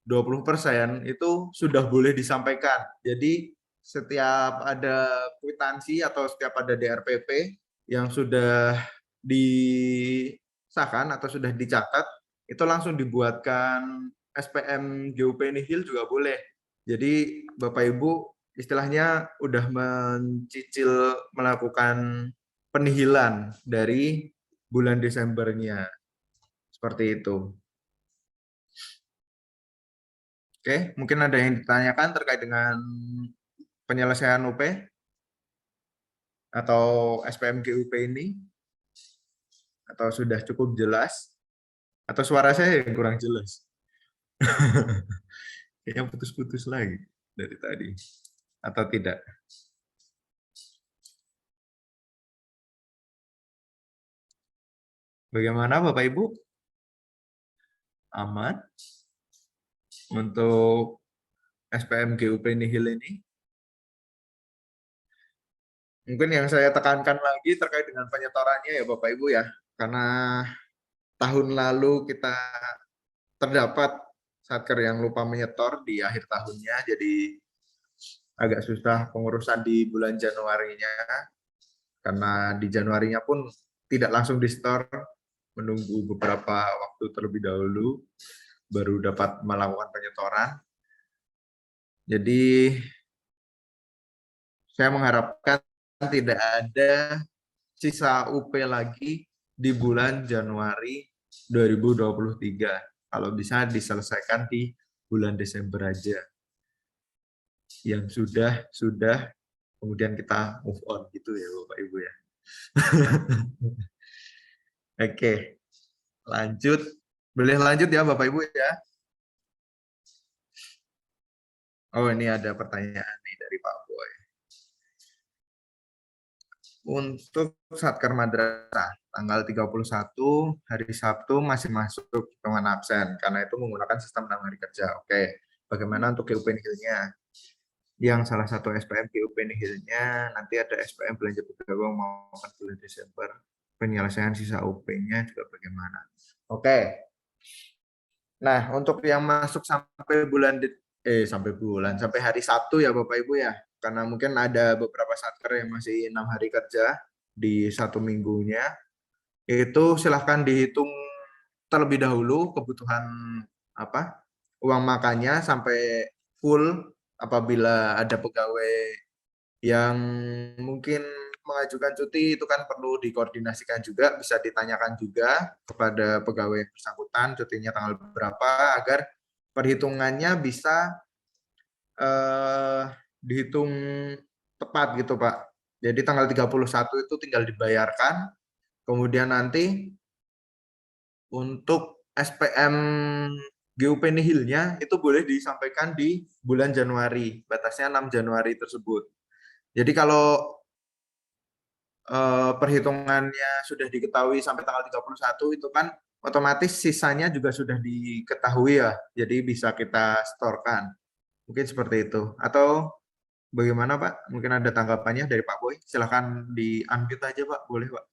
20% itu sudah boleh disampaikan. Jadi setiap ada kwitansi atau setiap ada DRPP yang sudah disahkan atau sudah dicatat, itu langsung dibuatkan SPM GUP nihil juga boleh. Jadi Bapak Ibu istilahnya udah mencicil melakukan penihilan dari bulan Desembernya. Seperti itu. Oke, mungkin ada yang ditanyakan terkait dengan penyelesaian UP atau SPM GUP ini? Atau sudah cukup jelas? Atau suara saya yang kurang jelas? Kayaknya putus-putus lagi dari tadi. Atau tidak? Bagaimana Bapak Ibu? Aman? Untuk SPM GUP nihil ini? Mungkin yang saya tekankan lagi terkait dengan penyetorannya ya Bapak Ibu ya. Karena tahun lalu kita terdapat satker yang lupa menyetor di akhir tahunnya, jadi agak susah pengurusan di bulan Januarinya, karena di Januarinya pun tidak langsung di-store, menunggu beberapa waktu terlebih dahulu, baru dapat melakukan penyetoran. Jadi saya mengharapkan tidak ada sisa UP lagi di bulan Januari 2023. Kalau bisa diselesaikan di bulan Desember aja. Yang sudah, kemudian kita move on gitu ya Bapak Ibu ya. Oke, lanjut. Boleh lanjut ya Bapak Ibu ya. Oh ini ada pertanyaan nih dari Pak Boy. Untuk Satker Madrasah, tanggal 31 hari Sabtu masih masuk hitungan absen karena itu menggunakan sistem 6 hari kerja. Oke, bagaimana untuk GUP nihilnya? Yang salah satu SPM GUP nihilnya nanti ada SPM belanja pegawai maupun bulan Desember. Penyelesaian sisa UP-nya juga bagaimana? Oke. Nah, untuk yang masuk sampai sampai hari Sabtu ya Bapak Ibu ya. Karena mungkin ada beberapa satker yang masih 6 hari kerja di 1 minggunya, itu silahkan dihitung terlebih dahulu kebutuhan uang makannya sampai full. Apabila ada pegawai yang mungkin mengajukan cuti, itu kan perlu dikoordinasikan juga, bisa ditanyakan juga kepada pegawai yang bersangkutan cutinya tanggal berapa, agar perhitungannya bisa dihitung tepat gitu Pak. Jadi tanggal 31 itu tinggal dibayarkan, kemudian nanti untuk SPM GUP nihilnya itu boleh disampaikan di bulan Januari, batasnya 6 Januari tersebut. Jadi kalau perhitungannya sudah diketahui sampai tanggal 31 itu kan otomatis sisanya juga sudah diketahui ya, jadi bisa kita setorkan. Mungkin seperti itu. Atau bagaimana Pak? Mungkin ada tanggapannya dari Pak Boy. Silahkan di-unmute aja Pak, boleh Pak.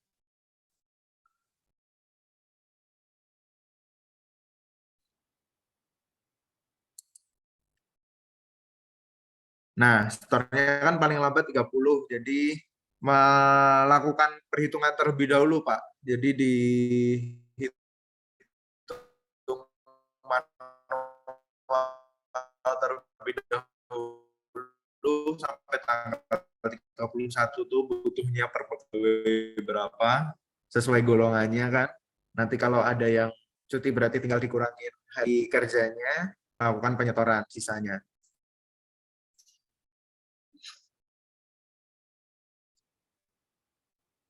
Nah, setornya kan paling lambat 30, jadi melakukan perhitungan terlebih dahulu Pak. Jadi dihitung manual terlebih dahulu sampai tanggal 31 tuh butuhnya per pegawai berapa sesuai golongannya kan. Nanti kalau ada yang cuti berarti tinggal dikurangin hari kerjanya, lakukan penyetoran sisanya.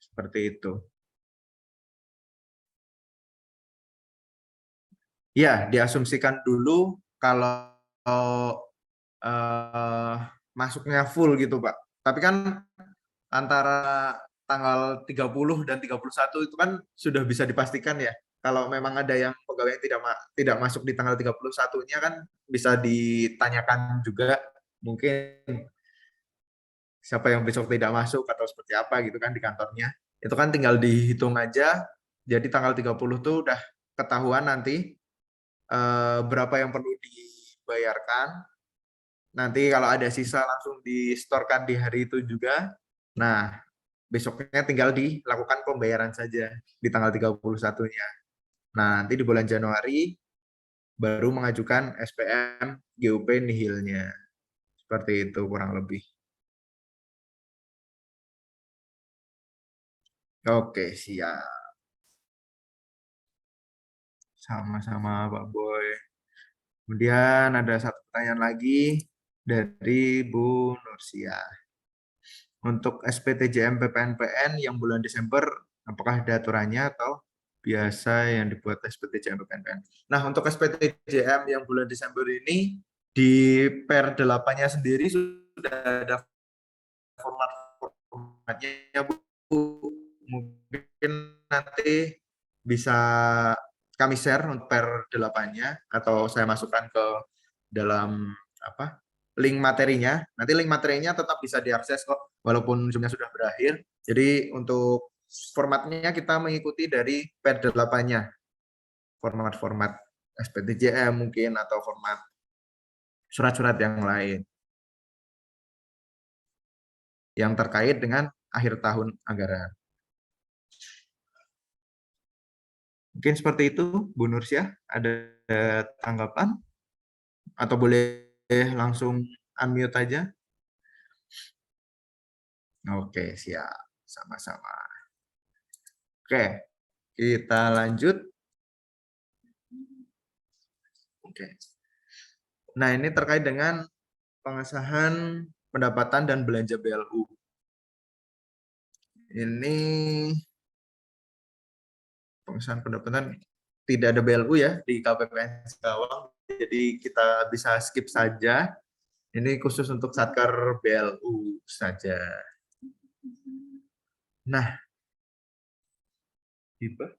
Seperti itu. Ya, diasumsikan dulu kalau masuknya full gitu, Pak. Tapi kan antara tanggal 30 dan 31 itu kan sudah bisa dipastikan ya. Kalau memang ada yang pegawai yang tidak masuk di tanggal 31-nya kan bisa ditanyakan juga mungkin siapa yang besok tidak masuk atau seperti apa gitu kan di kantornya. Itu kan tinggal dihitung aja. Jadi tanggal 30 tuh udah ketahuan nanti berapa yang perlu dibayarkan. Nanti kalau ada sisa langsung distorkan di hari itu juga. Nah, besoknya tinggal dilakukan pembayaran saja di tanggal 31-nya. Nah, nanti di bulan Januari baru mengajukan SPM GUP nihilnya. Seperti itu kurang lebih. Oke, siap. Sama-sama Pak Boy. Kemudian ada satu pertanyaan lagi dari Bu Nursia. Untuk SPTJM PPNPN yang bulan Desember, apakah ada aturannya atau biasa yang dibuat SPTJM PPNPN? Nah, untuk SPTJM yang bulan Desember ini, di per 8-nya sendiri sudah ada formatnya, Bu. Mungkin nanti bisa kami share untuk per 8-nya atau saya masukkan ke dalam link materinya. Nanti link materinya tetap bisa diakses kok walaupun Zoom-nya sudah berakhir. Jadi untuk formatnya kita mengikuti dari per 8-nya. Format-format SPTJM mungkin atau format surat-surat yang lain yang terkait dengan akhir tahun anggaran. Mungkin seperti itu, Bu Nursia. Ada tanggapan? Atau boleh langsung unmute aja? Oke, siap. Sama-sama. Oke, kita lanjut. Oke. Nah, ini terkait dengan pengesahan pendapatan dan belanja BLU. Ini pengesahan pendapatan tidak ada BLU ya di KPPN Singkawang, jadi kita bisa skip saja. Ini khusus untuk Satker BLU saja. Nah, hibah.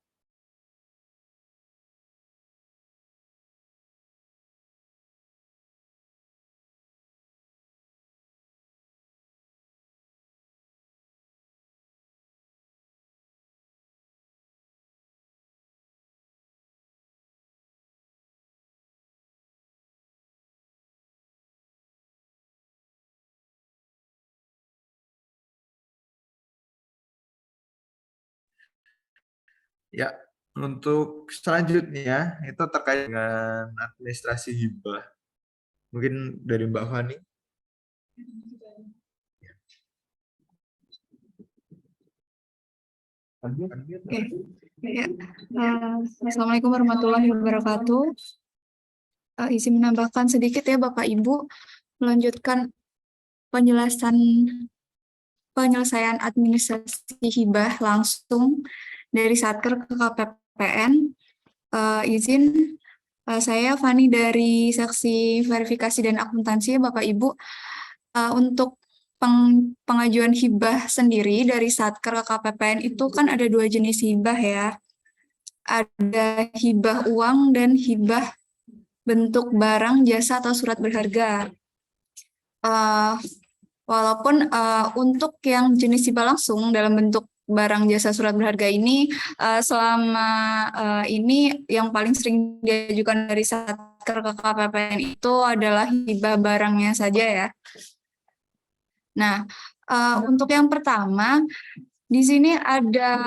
Ya, untuk selanjutnya itu terkait dengan administrasi hibah. Mungkin dari Mbak Fani. Oke. Ya. Assalamualaikum warahmatullahi wabarakatuh. Izin menambahkan sedikit ya Bapak Ibu, melanjutkan penyelesaian administrasi hibah langsung dari Satker ke KPPN. Izin saya Fani dari Seksi Verifikasi dan Akuntansi Bapak Ibu, untuk pengajuan hibah sendiri dari Satker ke KPPN itu kan ada 2 jenis hibah ya. Ada hibah uang dan hibah bentuk barang, jasa, atau surat berharga. Walaupun untuk yang jenis hibah langsung dalam bentuk barang, jasa, surat berharga ini selama ini yang paling sering diajukan dari Satker ke KPPN itu adalah hibah barangnya saja ya. Nah, untuk yang pertama, di sini ada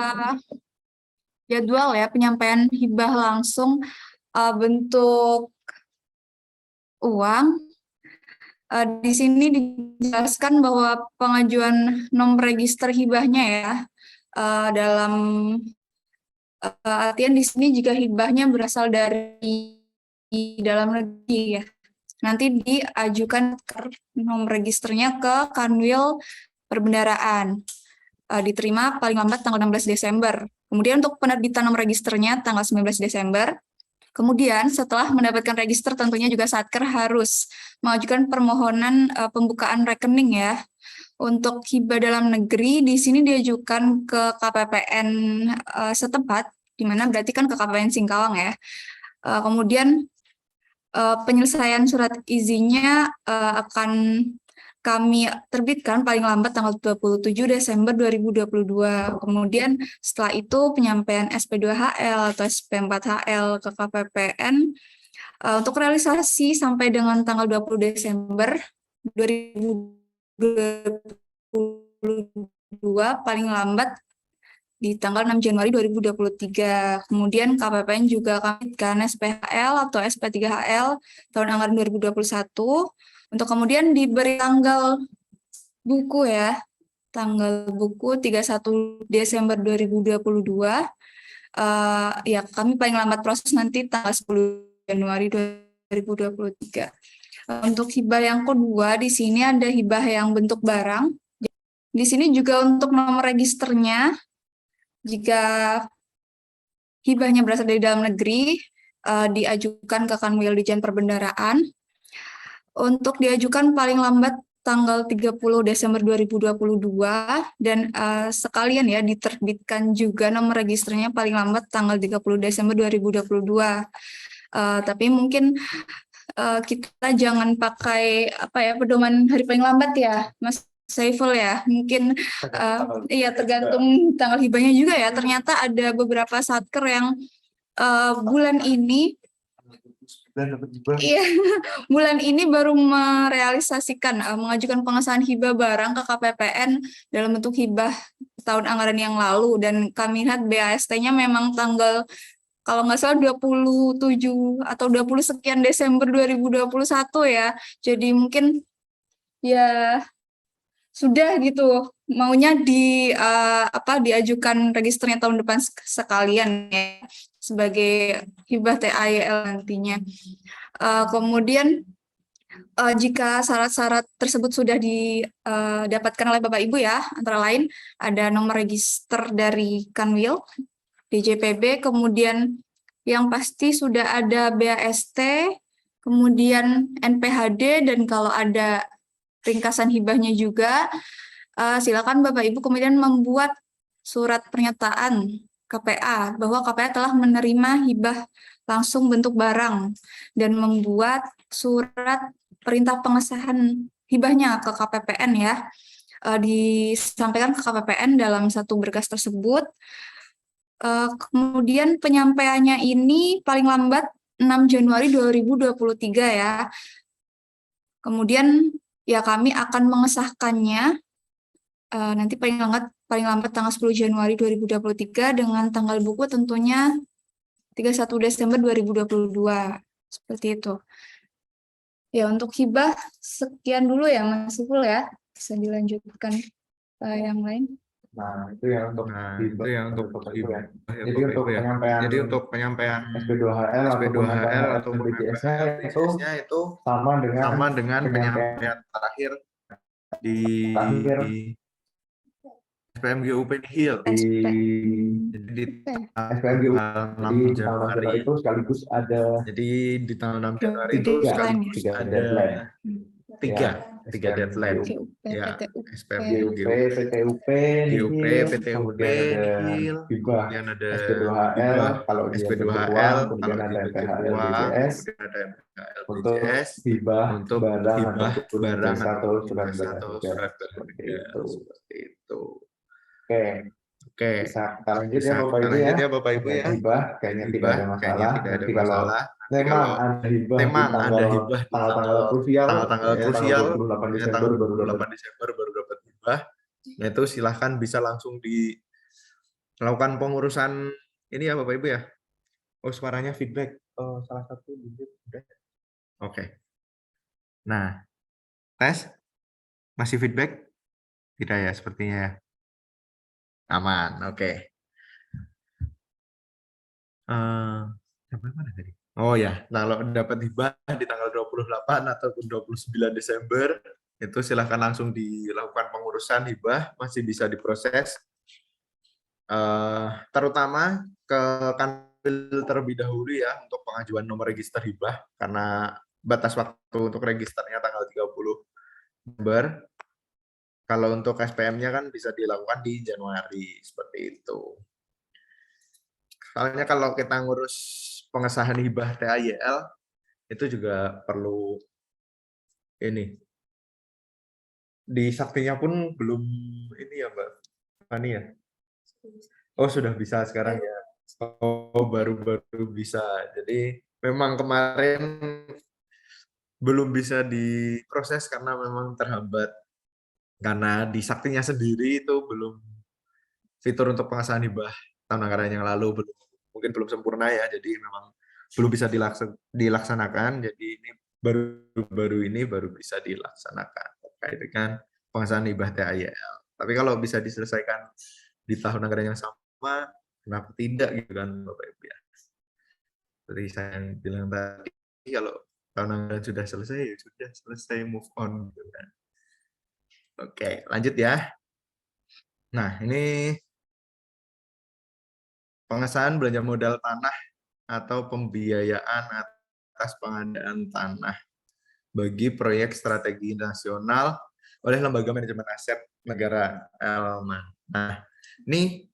jadwal ya penyampaian hibah langsung bentuk uang. Di sini dijelaskan bahwa pengajuan nomor register hibahnya ya dalam Artian di sini jika hibahnya berasal dari dalam negeri ya, nanti diajukan nomor registernya ke Kanwil Perbendaraan. Diterima paling lambat tanggal 16 Desember. Kemudian untuk penerbitan nomor registernya tanggal 19 Desember. Kemudian setelah mendapatkan register tentunya juga Satker harus mengajukan permohonan pembukaan rekening ya. Untuk hibah dalam negeri di sini diajukan ke KPPN setempat, di mana berarti kan ke KPPN Singkawang ya. Kemudian penyelesaian surat izinnya akan kami terbitkan paling lambat tanggal 27 Desember 2022. Kemudian setelah itu penyampaian SP2HL atau SP4HL ke KPPN untuk realisasi sampai dengan tanggal 20 Desember 2022 paling lambat di tanggal 6 Januari 2023. Kemudian KPPN juga kami kan SPHL atau SP3HL tahun anggaran 2021 untuk kemudian diberi tanggal buku ya, tanggal buku 31 Desember 2022. Ya kami paling lambat proses nanti tanggal 10 Januari 2023. Untuk hibah yang kedua di sini ada hibah yang bentuk barang. Di sini juga untuk nomor registernya, jika hibahnya berasal dari dalam negeri, diajukan ke Kanwil Ditjen Perbendaraan. Untuk diajukan paling lambat tanggal 30 Desember 2022 dan sekalian ya diterbitkan juga nomor registernya paling lambat tanggal 30 Desember 2022. Tapi mungkin kita jangan pakai pedoman hari paling lambat ya, Mas Saiful ya. Mungkin iya tergantung tanggal hibahnya juga ya. Ternyata ada beberapa satker yang bulan ini bulan ini baru merealisasikan mengajukan pengesahan hibah barang ke KPPN dalam bentuk hibah tahun anggaran yang lalu, dan kami lihat BAST-nya memang tanggal kalau nggak salah 27 atau 20 sekian Desember 2021 ya. Jadi mungkin ya sudah gitu, maunya diajukan registernya tahun depan sekalian ya sebagai hibah TAYL nantinya. Kemudian jika syarat-syarat tersebut sudah didapatkan oleh Bapak Ibu ya, antara lain ada nomor register dari Kanwil, DJPB, kemudian yang pasti sudah ada BAST, kemudian NPHD, dan kalau ada ringkasan hibahnya juga, silakan Bapak Ibu kemudian membuat surat pernyataan KPA bahwa KPA telah menerima hibah langsung bentuk barang dan membuat surat perintah pengesahan hibahnya ke KPPN ya. Disampaikan ke KPPN dalam satu berkas tersebut. Kemudian penyampaiannya ini paling lambat 6 Januari 2023 ya. Kemudian ya kami akan mengesahkannya nanti paling lambat tanggal 10 Januari 2023 dengan tanggal buku tentunya 31 Desember 2022. Seperti itu. Ya untuk hibah sekian dulu ya Mas Iful ya. Bisa dilanjutkan yang lain. Nah, itu yang untuk hibah. Jadi untuk penyampaian SP2HL atau BPJS-nya itu sama dengan penyampaian terakhir di SPMGUP Nihil. Jadi di tanggal 6 Januari itu sekaligus ada. Jadi di tanggal 6 Januari itu sekaligus ada tiga deadline. Ya, SPMGUP, PTUP, PTUP, Nihil, kemudian ada SP2HL, kalau SP2HL, kemudian ada MPHL BPJS, untuk hibah barang atau surat berharga seperti itu. Oke. Bisa kita lanjut ya Bapak Ibu ya. Hibah kayaknya tidak ada masalah. Memang ada hibah tanggal krusial 28 Desember baru dapat hibah. Nah itu silahkan bisa langsung dilakukan pengurusan ini ya Bapak Ibu ya. Oh suaranya feedback. Salah satu feedback. Oke. Nah tes masih feedback? Tidak ya sepertinya ya. Aman, oke. Sampai mana tadi? Oh ya, kalau dapat hibah di tanggal 28 ataupun 29 Desember, itu silahkan langsung dilakukan pengurusan hibah, masih bisa diproses. Terutama ke kanwil terlebih dahulu ya untuk pengajuan nomor register hibah, karena batas waktu untuk registernya tanggal 30 Desember. Kalau untuk SPM-nya kan bisa dilakukan di Januari, seperti itu. Soalnya kalau kita ngurus pengesahan hibah TAYL, itu juga perlu ini. Di Saktinya pun belum ini ya Mbak Fani ya? Oh sudah bisa sekarang ya? Oh baru-baru bisa. Jadi memang kemarin belum bisa diproses karena memang terhambat. Karena di Saktinya sendiri itu belum fitur untuk pengesahan hibah tahun anggaran yang lalu mungkin belum sempurna ya, jadi memang belum bisa dilaksanakan. Jadi ini baru bisa dilaksanakan terkait dengan pengesahan hibah TAYL. Tapi kalau bisa diselesaikan di tahun anggaran yang sama, kenapa tidak gitu kan Bapak Ibu ya? Seperti saya bilang tadi, kalau tahun anggaran sudah selesai, ya sudah selesai, move on gitu kan. Oke, lanjut ya. Nah, ini pengesahan belanja modal tanah atau pembiayaan atas pengadaan tanah bagi proyek strategi nasional oleh Lembaga Manajemen Aset Negara Elman. Nah, ini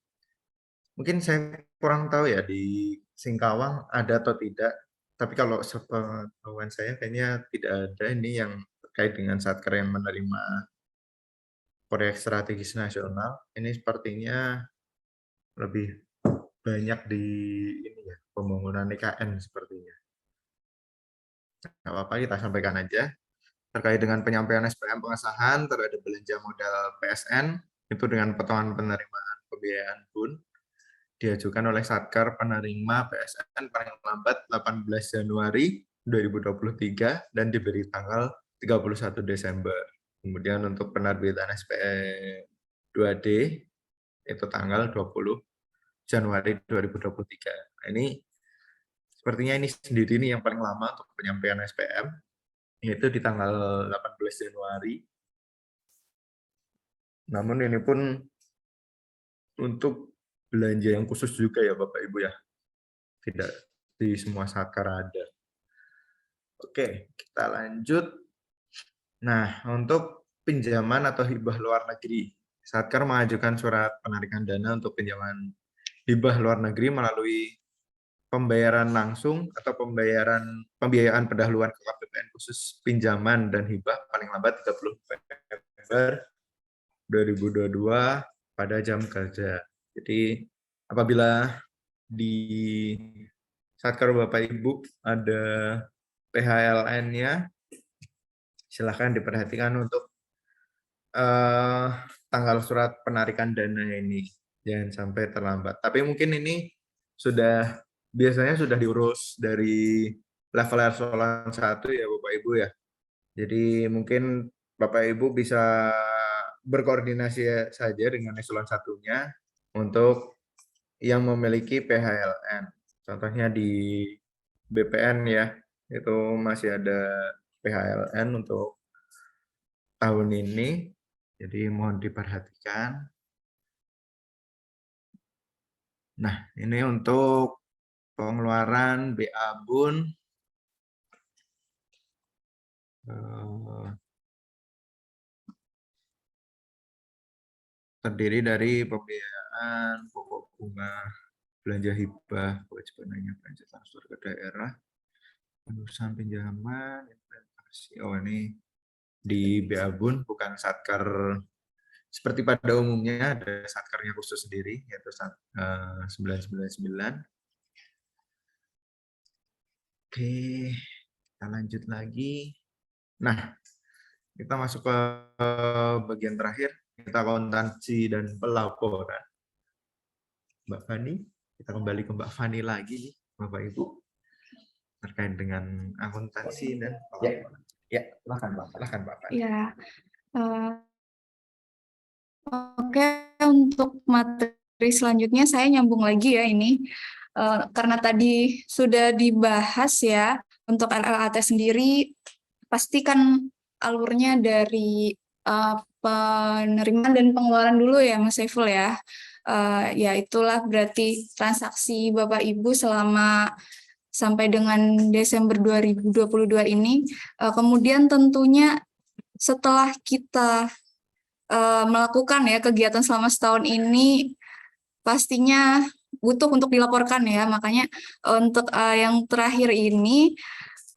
mungkin saya kurang tahu ya di Singkawang ada atau tidak, tapi kalau sepengetahuan saya kayaknya tidak ada ini yang terkait dengan Satker yang menerima proyek strategis nasional. Ini sepertinya lebih banyak di ini ya, pembangunan IKN sepertinya. Nggak apa-apa, kita sampaikan aja. Terkait dengan penyampaian SPM pengesahan terhadap belanja modal PSN, itu dengan potongan penerimaan pembiayaan pun diajukan oleh Satker penerima PSN paling lambat 18 Januari 2023 dan diberi tanggal 31 Desember. Kemudian untuk penerbitan SPM 2D itu tanggal 20 Januari 2023. Nah, ini sepertinya ini sendiri nih yang paling lama untuk penyampaian SPM, yaitu di tanggal 18 Januari. Namun ini pun untuk belanja yang khusus juga ya Bapak Ibu ya. Tidak di semua Satker ada. Oke, kita lanjut. Nah, untuk pinjaman atau hibah luar negeri, Satker mengajukan surat penarikan dana untuk pinjaman hibah luar negeri melalui pembayaran langsung atau pembiayaan pendahuluan ke KPPN khusus pinjaman dan hibah paling lambat 30 November 2022 pada jam kerja. Jadi apabila di Satker Bapak Ibu ada PHLN-nya, silahkan diperhatikan untuk tanggal surat penarikan dana ini. Jangan sampai terlambat. Tapi mungkin ini biasanya sudah diurus dari level eselon 1 ya Bapak Ibu ya. Jadi mungkin Bapak Ibu bisa berkoordinasi saja dengan eselon 1-nya untuk yang memiliki PHLN. Contohnya di BPN ya, itu masih ada PHLN untuk tahun ini. Jadi mohon diperhatikan. Nah, ini untuk pengeluaran BA Bun terdiri dari pembiayaan pokok bunga, belanja hibah, kewajiban belanja transfer ke daerah, penurusan pinjaman, investasi. Oh ini di BA Bun bukan Satker seperti pada umumnya, ada Satkernya khusus sendiri yaitu 999. Oke, kita lanjut lagi. Nah, kita masuk ke bagian terakhir, kita akuntansi dan pelaporan. Mbak Fani, kita kembali ke Mbak Fani lagi, Bapak Ibu, terkait dengan akuntansi dan pelaporan. Ya, silakan Mbak. Silakan Mbak Fani. Ya, oke, untuk materi selanjutnya saya nyambung lagi ya ini. Karena tadi sudah dibahas ya, untuk LLAT sendiri pasti kan alurnya dari penerimaan dan pengeluaran dulu ya Mas Saiful ya. Ya itulah berarti transaksi Bapak Ibu selama sampai dengan Desember 2022 ini. Kemudian tentunya setelah kita melakukan ya kegiatan selama setahun ini, pastinya butuh untuk dilaporkan ya. Makanya untuk yang terakhir ini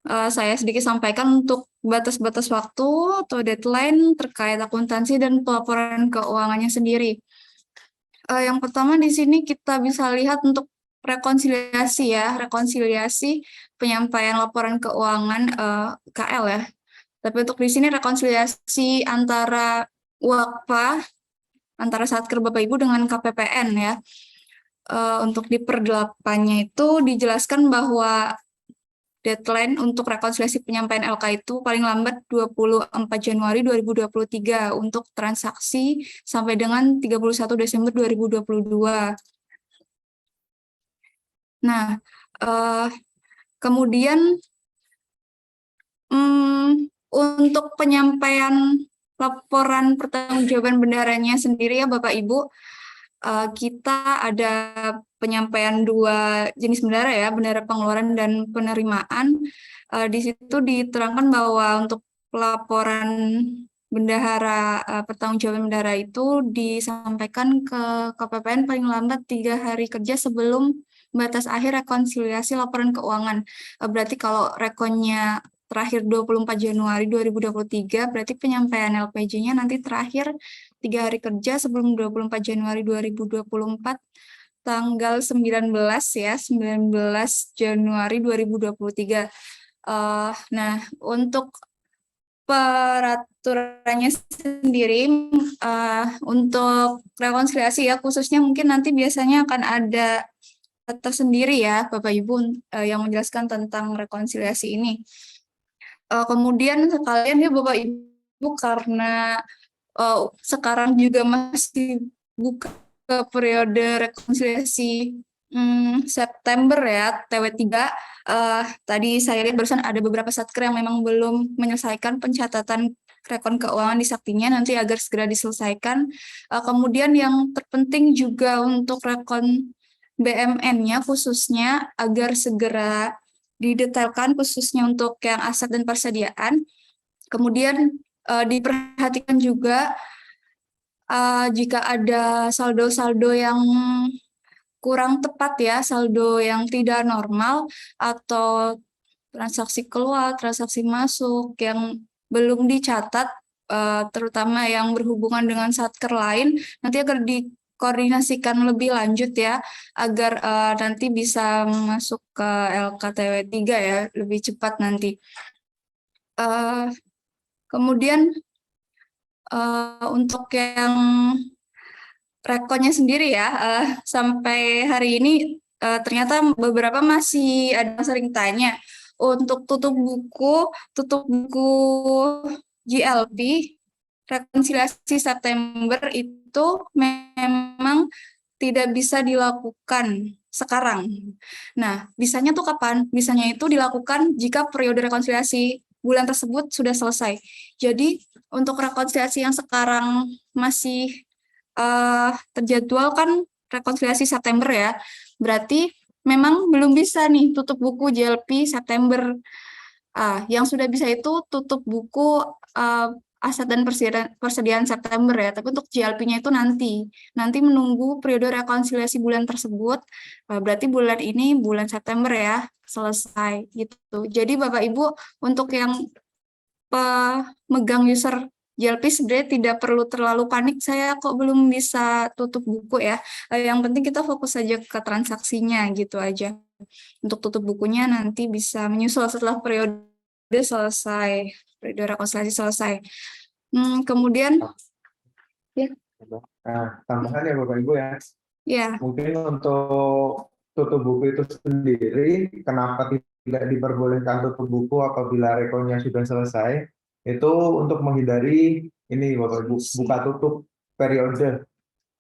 saya sedikit sampaikan untuk batas-batas waktu atau deadline terkait akuntansi dan pelaporan keuangannya sendiri. Yang pertama di sini kita bisa lihat untuk rekonsiliasi ya, rekonsiliasi penyampaian laporan keuangan KL ya. Tapi untuk di sini rekonsiliasi antara WAKPA, antara Satker Bapak Ibu dengan KPPN ya. Untuk di per 8-nya itu dijelaskan bahwa deadline untuk rekonsiliasi penyampaian LK itu paling lambat 24 Januari 2023 untuk transaksi sampai dengan 31 Desember 2022. Nah, kemudian untuk penyampaian laporan pertanggungjawaban bendaharanya sendiri ya Bapak Ibu, kita ada penyampaian 2 jenis bendahara ya, bendahara pengeluaran dan penerimaan. Di situ diterangkan bahwa untuk laporan bendahara pertanggungjawaban bendahara itu disampaikan ke KPPN paling lambat 3 hari kerja sebelum batas akhir rekonsiliasi laporan keuangan. Berarti kalau rekonnya terakhir 24 Januari 2023, berarti penyampaian LPJ-nya nanti terakhir 3 hari kerja sebelum 24 Januari 2024, tanggal 19 ya, 19 Januari 2023. Nah, untuk peraturannya sendiri, untuk rekonsiliasi ya, khususnya mungkin nanti biasanya akan ada tersendiri ya, Bapak Ibu, yang menjelaskan tentang rekonsiliasi ini. Kemudian sekalian ya Bapak Ibu, karena sekarang juga masih buka periode rekonsiliasi September ya, TW3. Tadi saya lihat barusan ada beberapa satker yang memang belum menyelesaikan pencatatan rekon keuangan di saktinya, nanti agar segera diselesaikan. Kemudian yang terpenting juga untuk rekon BMN-nya khususnya agar segera didetailkan khususnya untuk yang aset dan persediaan. Kemudian diperhatikan juga jika ada saldo-saldo yang kurang tepat ya, saldo yang tidak normal atau transaksi keluar, transaksi masuk yang belum dicatat, terutama yang berhubungan dengan satker lain, nanti akan dikoordinasikan lebih lanjut ya, agar nanti bisa masuk ke LKTW 3 ya, lebih cepat nanti. Kemudian untuk yang rekonnya sendiri ya, sampai hari ini ternyata beberapa masih ada yang sering tanya, untuk tutup buku GLP rekonsiliasi September itu memang tidak bisa dilakukan sekarang. Nah, bisanya tuh kapan? Bisanya itu dilakukan jika periode rekonsiliasi bulan tersebut sudah selesai. Jadi untuk rekonsiliasi yang sekarang masih terjadwal kan rekonsiliasi September ya, berarti memang belum bisa nih tutup buku JLP September. Yang sudah bisa itu tutup buku aset dan persediaan September ya, tapi untuk JLP-nya itu nanti menunggu periode rekonsiliasi bulan tersebut, berarti bulan ini, bulan September ya, selesai gitu. Jadi Bapak Ibu, untuk yang pemegang user JLP sebenarnya tidak perlu terlalu panik, saya kok belum bisa tutup buku ya. Yang penting kita fokus saja ke transaksinya gitu aja. Untuk tutup bukunya nanti bisa menyusul setelah periode selesai, periode rekonsiliasi selesai. Kemudian ya. Tambahan ya Bapak Ibu ya. Ya. Mungkin untuk tutup buku itu sendiri, kenapa tidak diperbolehkan tutup buku apabila rekonnya sudah selesai? Itu untuk menghindari ini Bapak Ibu, buka tutup periode.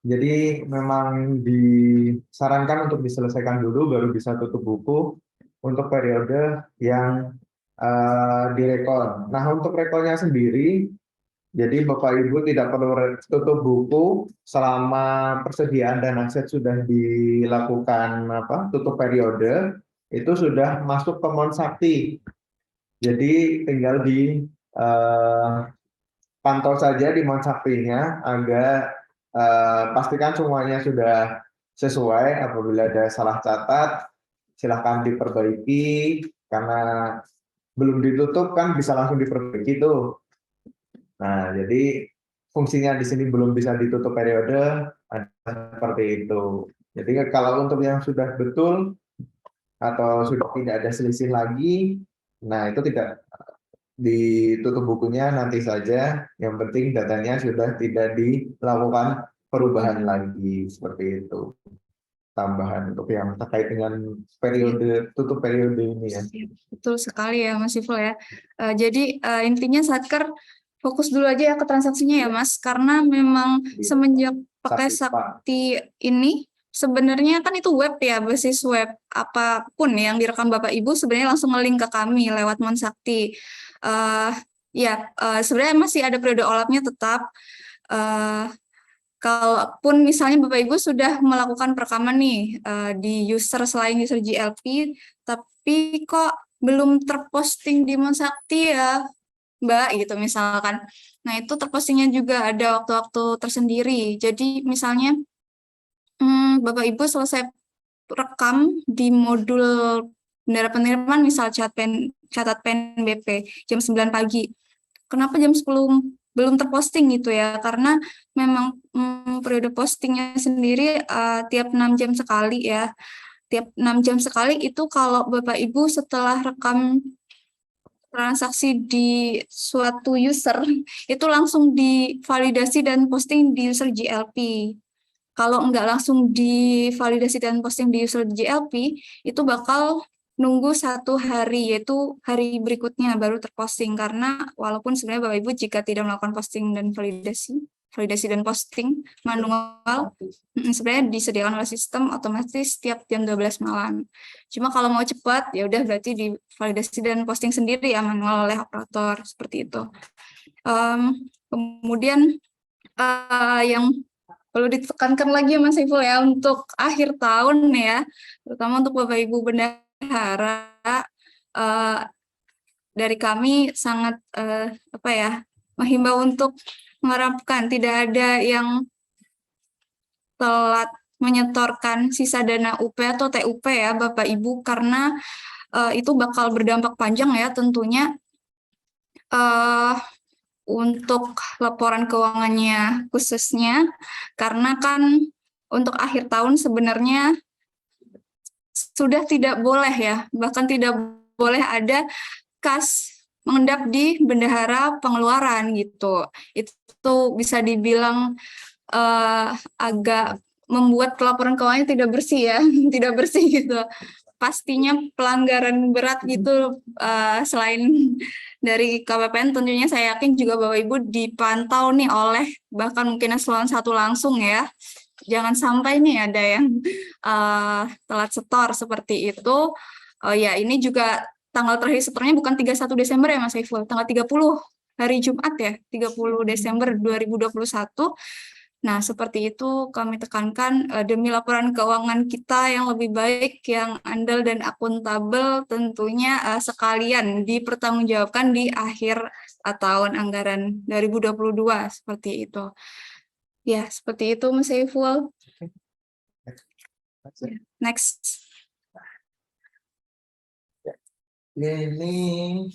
Jadi memang disarankan untuk diselesaikan dulu baru bisa tutup buku untuk periode yang direkon. Nah, untuk rekonnya sendiri, jadi Bapak Ibu tidak perlu tutup buku selama persediaan dan aset sudah dilakukan tutup periode, itu sudah masuk ke Monsakti. Jadi tinggal pantau saja di Monsaktinya agar pastikan semuanya sudah sesuai. Apabila ada salah catat, silahkan diperbaiki, karena belum ditutup kan bisa langsung diperbaiki tuh. Nah, jadi fungsinya di sini belum bisa ditutup periode, ada seperti itu. Jadi kalau untuk yang sudah betul atau sudah tidak ada selisih lagi, nah itu tidak ditutup bukunya nanti saja. Yang penting datanya sudah tidak dilakukan perubahan lagi, seperti itu. Tambahan untuk yang terkait dengan periode tutup periode ini ya. Betul sekali ya Mas Iful ya. Jadi intinya Satker fokus dulu aja ya ke transaksinya ya Mas, karena memang semenjak pakai Sakti ini sebenarnya kan itu web ya, basis web, apapun yang direkam Bapak Ibu sebenarnya langsung nge-link ke kami lewat Monsakti. Sebenarnya masih ada periode olapnya tetap. Kalaupun misalnya Bapak Ibu sudah melakukan perekaman nih di user selain user GLP, tapi kok belum terposting di Monsakti ya Mbak gitu misalkan. Nah itu terpostingnya juga ada waktu-waktu tersendiri. Jadi misalnya Bapak Ibu selesai rekam di modul bendera penerimaan misal catat PNBP jam 9 pagi. Kenapa jam 10 belum terposting gitu ya? Karena memang periode postingnya sendiri tiap 6 jam sekali ya. Tiap 6 jam sekali itu kalau Bapak Ibu setelah rekam transaksi di suatu user itu langsung divalidasi dan posting di user GLP. Kalau enggak langsung divalidasi dan posting di user GLP, itu bakal nunggu 1 hari, yaitu hari berikutnya baru terposting. Karena walaupun sebenarnya Bapak Ibu jika tidak melakukan posting dan validasi dan posting manual, sebenarnya disediakan oleh sistem otomatis setiap jam 12 malam. Cuma kalau mau cepat, ya udah berarti divalidasi dan posting sendiri ya manual oleh operator, seperti itu. Kemudian yang perlu ditekankan lagi Mas Iful ya untuk akhir tahun ya, terutama untuk Bapak Ibu bendahara, dari kami sangat menghimbau untuk mengharapkan tidak ada yang telat menyetorkan sisa dana UP atau TUP ya Bapak Ibu, karena itu bakal berdampak panjang ya tentunya untuk laporan keuangannya khususnya, karena kan untuk akhir tahun sebenarnya sudah tidak boleh ya, bahkan tidak boleh ada kas mengendap di bendahara pengeluaran gitu. Itu bisa dibilang agak membuat laporan keuangannya tidak bersih ya, tidak bersih gitu. Pastinya pelanggaran berat gitu. Selain dari KPPN tentunya saya yakin juga Bapak Ibu dipantau nih oleh bahkan mungkin eselon 1 langsung ya. Jangan sampai nih ada yang telat setor seperti itu. Ya ini juga tanggal terakhir setornya bukan 31 Desember ya Mas Saiful, tanggal 30 hari Jumat ya, 30 Desember 2021. Nah, seperti itu kami tekankan demi laporan keuangan kita yang lebih baik, yang andal dan akuntabel, tentunya sekalian dipertanggungjawabkan di akhir tahun anggaran 2022 seperti itu. Ya, seperti itu Mas Saiful. Next. Ini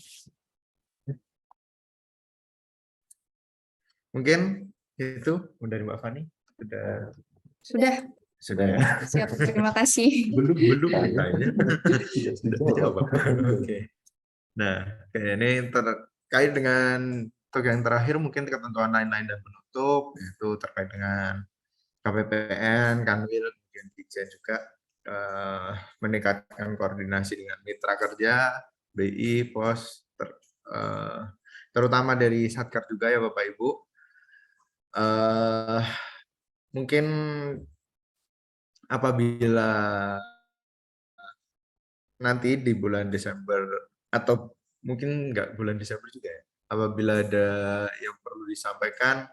mungkin itu dari Mbak Fani Sudah ya. Siap, terima kasih. belum kayaknya sudah dijawab. Oke. Nah, ini terkait dengan yang terakhir mungkin ketentuan lain-lain dan penutup, yaitu terkait dengan KPPN, Kanwil, kemudian Dijen juga meningkatkan koordinasi dengan mitra kerja, BI, POS, terutama dari Satker juga ya Bapak Ibu. mungkin apabila nanti di bulan Desember atau mungkin nggak bulan Desember juga ya, apabila ada yang perlu disampaikan,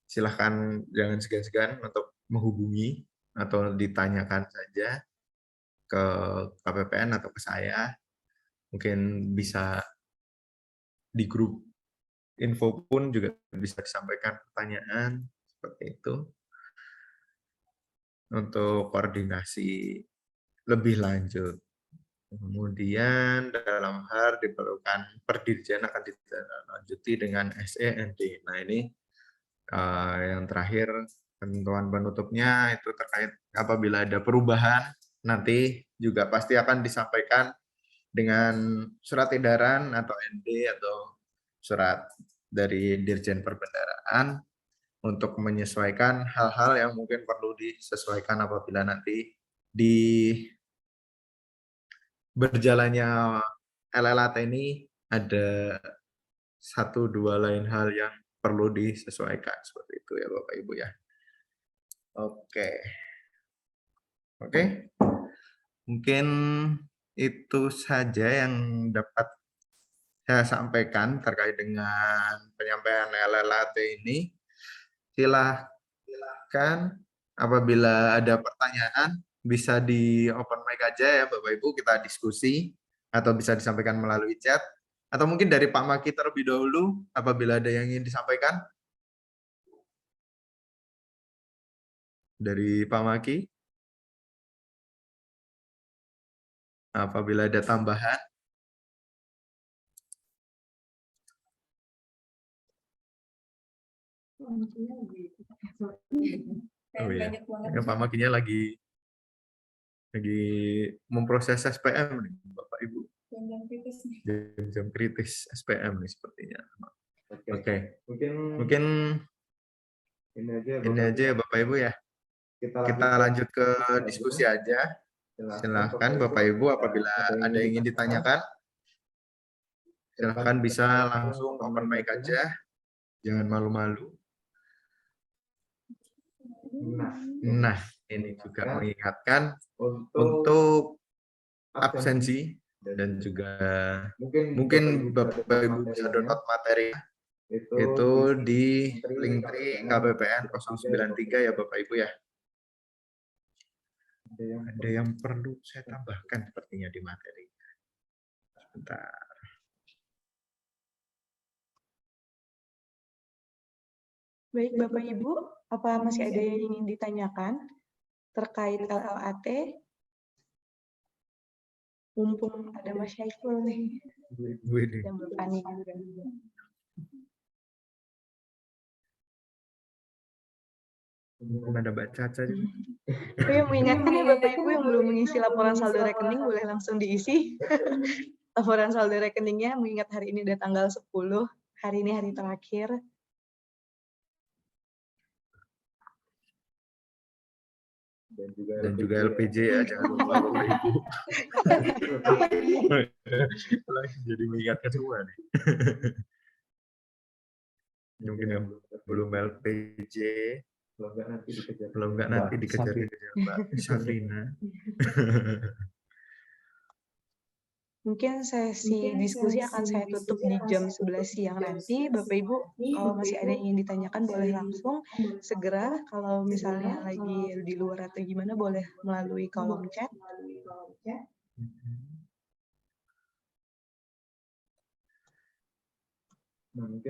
silahkan jangan segan-segan untuk menghubungi atau ditanyakan saja ke KPPN atau ke saya. Mungkin bisa di grup info pun juga bisa disampaikan pertanyaan seperti itu untuk koordinasi lebih lanjut. Kemudian dalam hal diperlukan perdirjen akan ditindaklanjuti dengan SEND. Nah ini yang terakhir ketentuan penutupnya itu terkait apabila ada perubahan nanti juga pasti akan disampaikan dengan surat edaran atau ND atau surat dari Dirjen Perbendaraan untuk menyesuaikan hal-hal yang mungkin perlu disesuaikan apabila nanti di berjalannya LLAT ini ada 1-2 lain hal yang perlu disesuaikan seperti itu ya Bapak Ibu ya. Oke. Mungkin itu saja yang dapat saya sampaikan terkait dengan penyampaian LLAT ini. Silahkan apabila ada pertanyaan bisa di open mic aja ya Bapak Ibu, kita diskusi atau bisa disampaikan melalui chat atau mungkin dari Pak Maki terlebih dahulu apabila ada yang ingin disampaikan. Dari Pak Maki. Apabila ada tambahan. Oh iya, ya, Pak Makinya lagi memproses SPM nih, Bapak Ibu. Jam-jam kritis SPM nih sepertinya. Oke. Mungkin ini aja ya Bapak Ibu ya. Kita lanjut ke diskusi aja. Silahkan Bapak Ibu apabila ada yang ingin ditanyakan. Silahkan bisa langsung open mic aja. Jangan malu-malu. Nah, ini juga mengingatkan untuk absensi dan juga mungkin Bapak Ibu bisa download materi itu di Linktree KPPN 093 ya Bapak Ibu ya. Ada yang perlu saya tambahkan sepertinya di materi. Sebentar. Baik Bapak Ibu, apa masih ada yang ingin ditanyakan terkait LLAT? Mumpung ada Mas Syaiful nih. Dan Mbak Fani juga. Ada Mbak Caca juga. Oh ya, mengingatkan ya Bapak Ibu yang belum mengisi laporan saldo rekening boleh langsung diisi. Laporan saldo rekeningnya mengingat hari ini udah tanggal 10, hari ini hari terakhir. Dan juga LPJ ya, jangan lupa Bapak Ibu. Jadi mengingatkan semua nih. Mungkin yang belum LPJ, belum nggak nanti dikejar-kejar Mbak Safrina. Mungkin sesi diskusi akan saya tutup di jam 11 siang nanti. Bapak Ibu, kalau masih ada yang ingin ditanyakan boleh langsung segera. Kalau misalnya lagi di luar atau gimana boleh melalui kolom chat.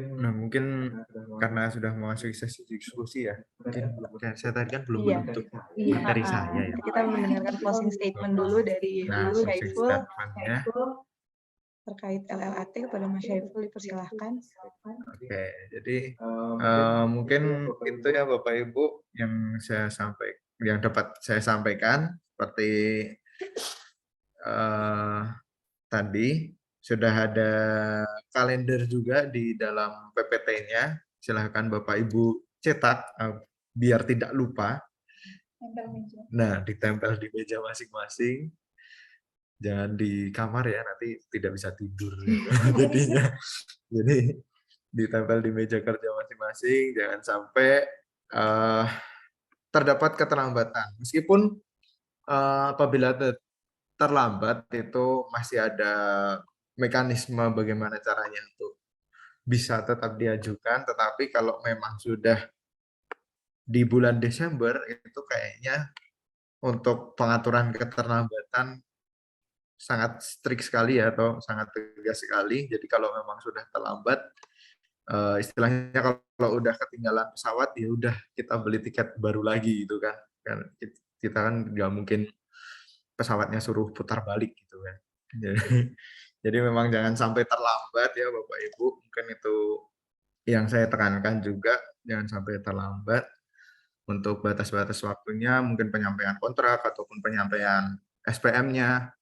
Nah mungkin karena sudah memasuki sesi diskusi ya, mungkin saya tadi kan belum menutup materi saya ya. Kita mendengarkan closing statement dulu dari Mas Syaiful terkait LLAT kepada Mas Syaiful, dipersilahkan. Oke, jadi mungkin itu ya Bapak Ibu yang dapat saya sampaikan seperti tadi. Sudah ada kalender juga di dalam PPT-nya. Silahkan Bapak Ibu cetak biar tidak lupa. Nah, ditempel di meja masing-masing. Jangan di kamar ya, nanti tidak bisa tidur. Jadinya. Jadi ditempel di meja kerja masing-masing. Jangan sampai terdapat keterlambatan. Meskipun apabila terlambat itu masih ada mekanisme bagaimana caranya untuk bisa tetap diajukan, tetapi kalau memang sudah di bulan Desember itu kayaknya untuk pengaturan keterlambatan sangat strict sekali ya, atau sangat tegas sekali. Jadi kalau memang sudah terlambat, istilahnya kalau udah ketinggalan pesawat ya udah kita beli tiket baru lagi gitu kan. Kita kan nggak mungkin pesawatnya suruh putar balik gitu kan. Jadi memang jangan sampai terlambat ya Bapak Ibu. Mungkin itu yang saya tekankan juga, jangan sampai terlambat. Untuk batas-batas waktunya, mungkin penyampaian kontrak ataupun penyampaian SPM-nya,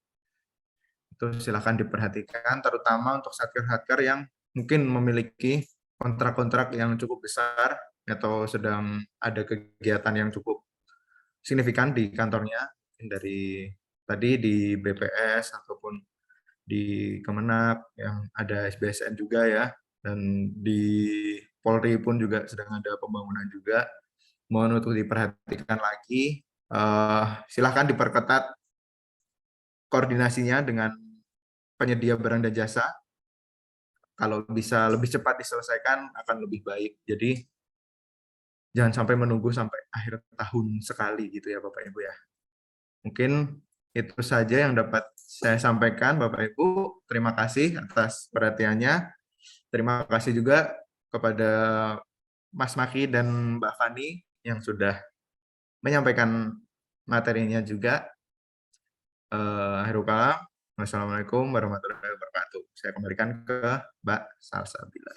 itu silakan diperhatikan, terutama untuk satker-satker yang mungkin memiliki kontrak-kontrak yang cukup besar atau sedang ada kegiatan yang cukup signifikan di kantornya, dari tadi di BPS ataupun di Kemenap yang ada SBSN juga ya, dan di Polri pun juga sedang ada pembangunan juga. Mohon untuk diperhatikan lagi, silahkan diperketat koordinasinya dengan penyedia barang dan jasa. Kalau bisa lebih cepat diselesaikan akan lebih baik. Jadi jangan sampai menunggu sampai akhir tahun sekali gitu ya Bapak Ibu ya. Mungkin itu saja yang dapat saya sampaikan Bapak Ibu. Terima kasih atas perhatiannya. Terima kasih juga kepada Mas Maki dan Mbak Fani yang sudah menyampaikan materinya juga. Akhirul kalam. Wassalamualaikum warahmatullahi wabarakatuh. Saya kembalikan ke Mbak Salsabila.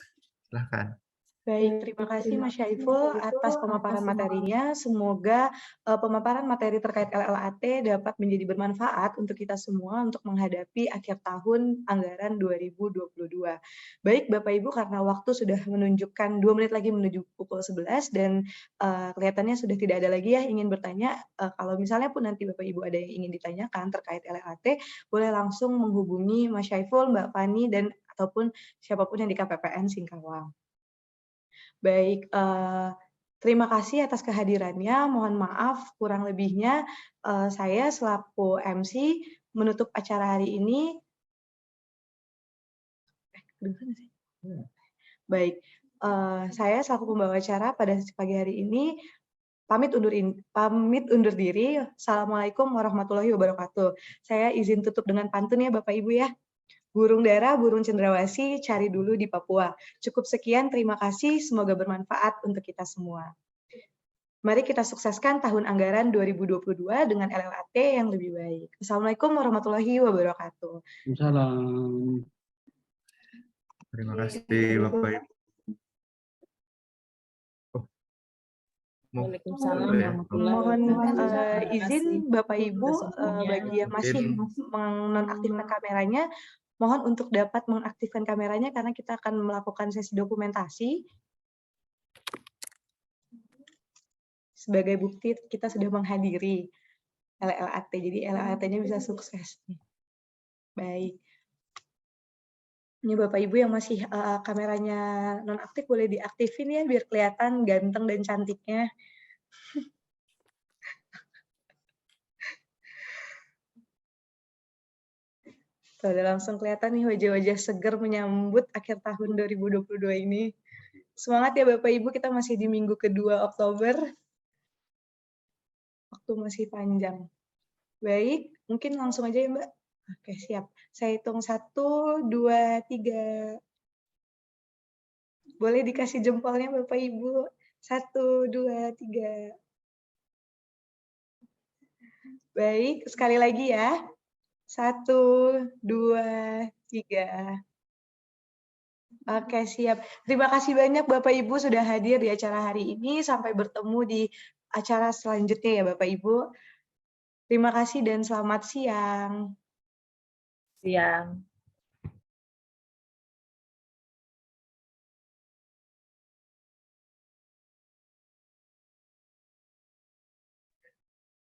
Silahkan. Baik, terima kasih Mas Syaiful atas pemaparan materinya. Semoga pemaparan materi terkait LLAT dapat menjadi bermanfaat untuk kita semua untuk menghadapi akhir tahun anggaran 2022. Baik Bapak Ibu, karena waktu sudah menunjukkan 2 menit lagi menuju pukul 11 dan kelihatannya sudah tidak ada lagi ya ingin bertanya. Kalau misalnya pun nanti Bapak Ibu ada yang ingin ditanyakan terkait LLAT, boleh langsung menghubungi Mas Syaiful, Mbak Fani, dan ataupun siapapun yang di KPPN Singkawang. Baik, terima kasih atas kehadirannya. Mohon maaf kurang lebihnya saya selaku MC menutup acara hari ini. Baik, saya selaku pembawa acara pada pagi hari ini pamit undur diri. Assalamualaikum warahmatullahi wabarakatuh. Saya izin tutup dengan pantun ya Bapak Ibu ya. Burung dara, burung cendrawasih, cari dulu di Papua. Cukup sekian, terima kasih. Semoga bermanfaat untuk kita semua. Mari kita sukseskan tahun anggaran 2022 dengan LLAT yang lebih baik. Assalamualaikum warahmatullahi wabarakatuh. Salam. Terima kasih Bapak Ibu. Waalaikumsalam. Mohon izin Bapak Ibu bagi yang masih menonaktifkan kameranya, mohon untuk dapat mengaktifkan kameranya karena kita akan melakukan sesi dokumentasi. Sebagai bukti kita sudah menghadiri LLAT, jadi LLAT-nya bisa sukses. Baik. Ini Bapak Ibu yang masih kameranya nonaktif boleh diaktifin ya biar kelihatan ganteng dan cantiknya. Tuh, udah langsung kelihatan nih wajah-wajah seger menyambut akhir tahun 2022 ini. Semangat ya Bapak Ibu, kita masih di minggu kedua Oktober. Waktu masih panjang. Baik, mungkin langsung aja ya Mbak. Oke, siap. Saya hitung 1, 2, 3. Boleh dikasih jempolnya Bapak Ibu. 1, 2, 3. Baik, sekali lagi ya. 1, 2, 3. Oke, siap. Terima kasih banyak Bapak Ibu sudah hadir di acara hari ini. Sampai bertemu di acara selanjutnya ya Bapak Ibu. Terima kasih dan selamat siang. Siang.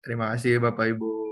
Terima kasih Bapak Ibu.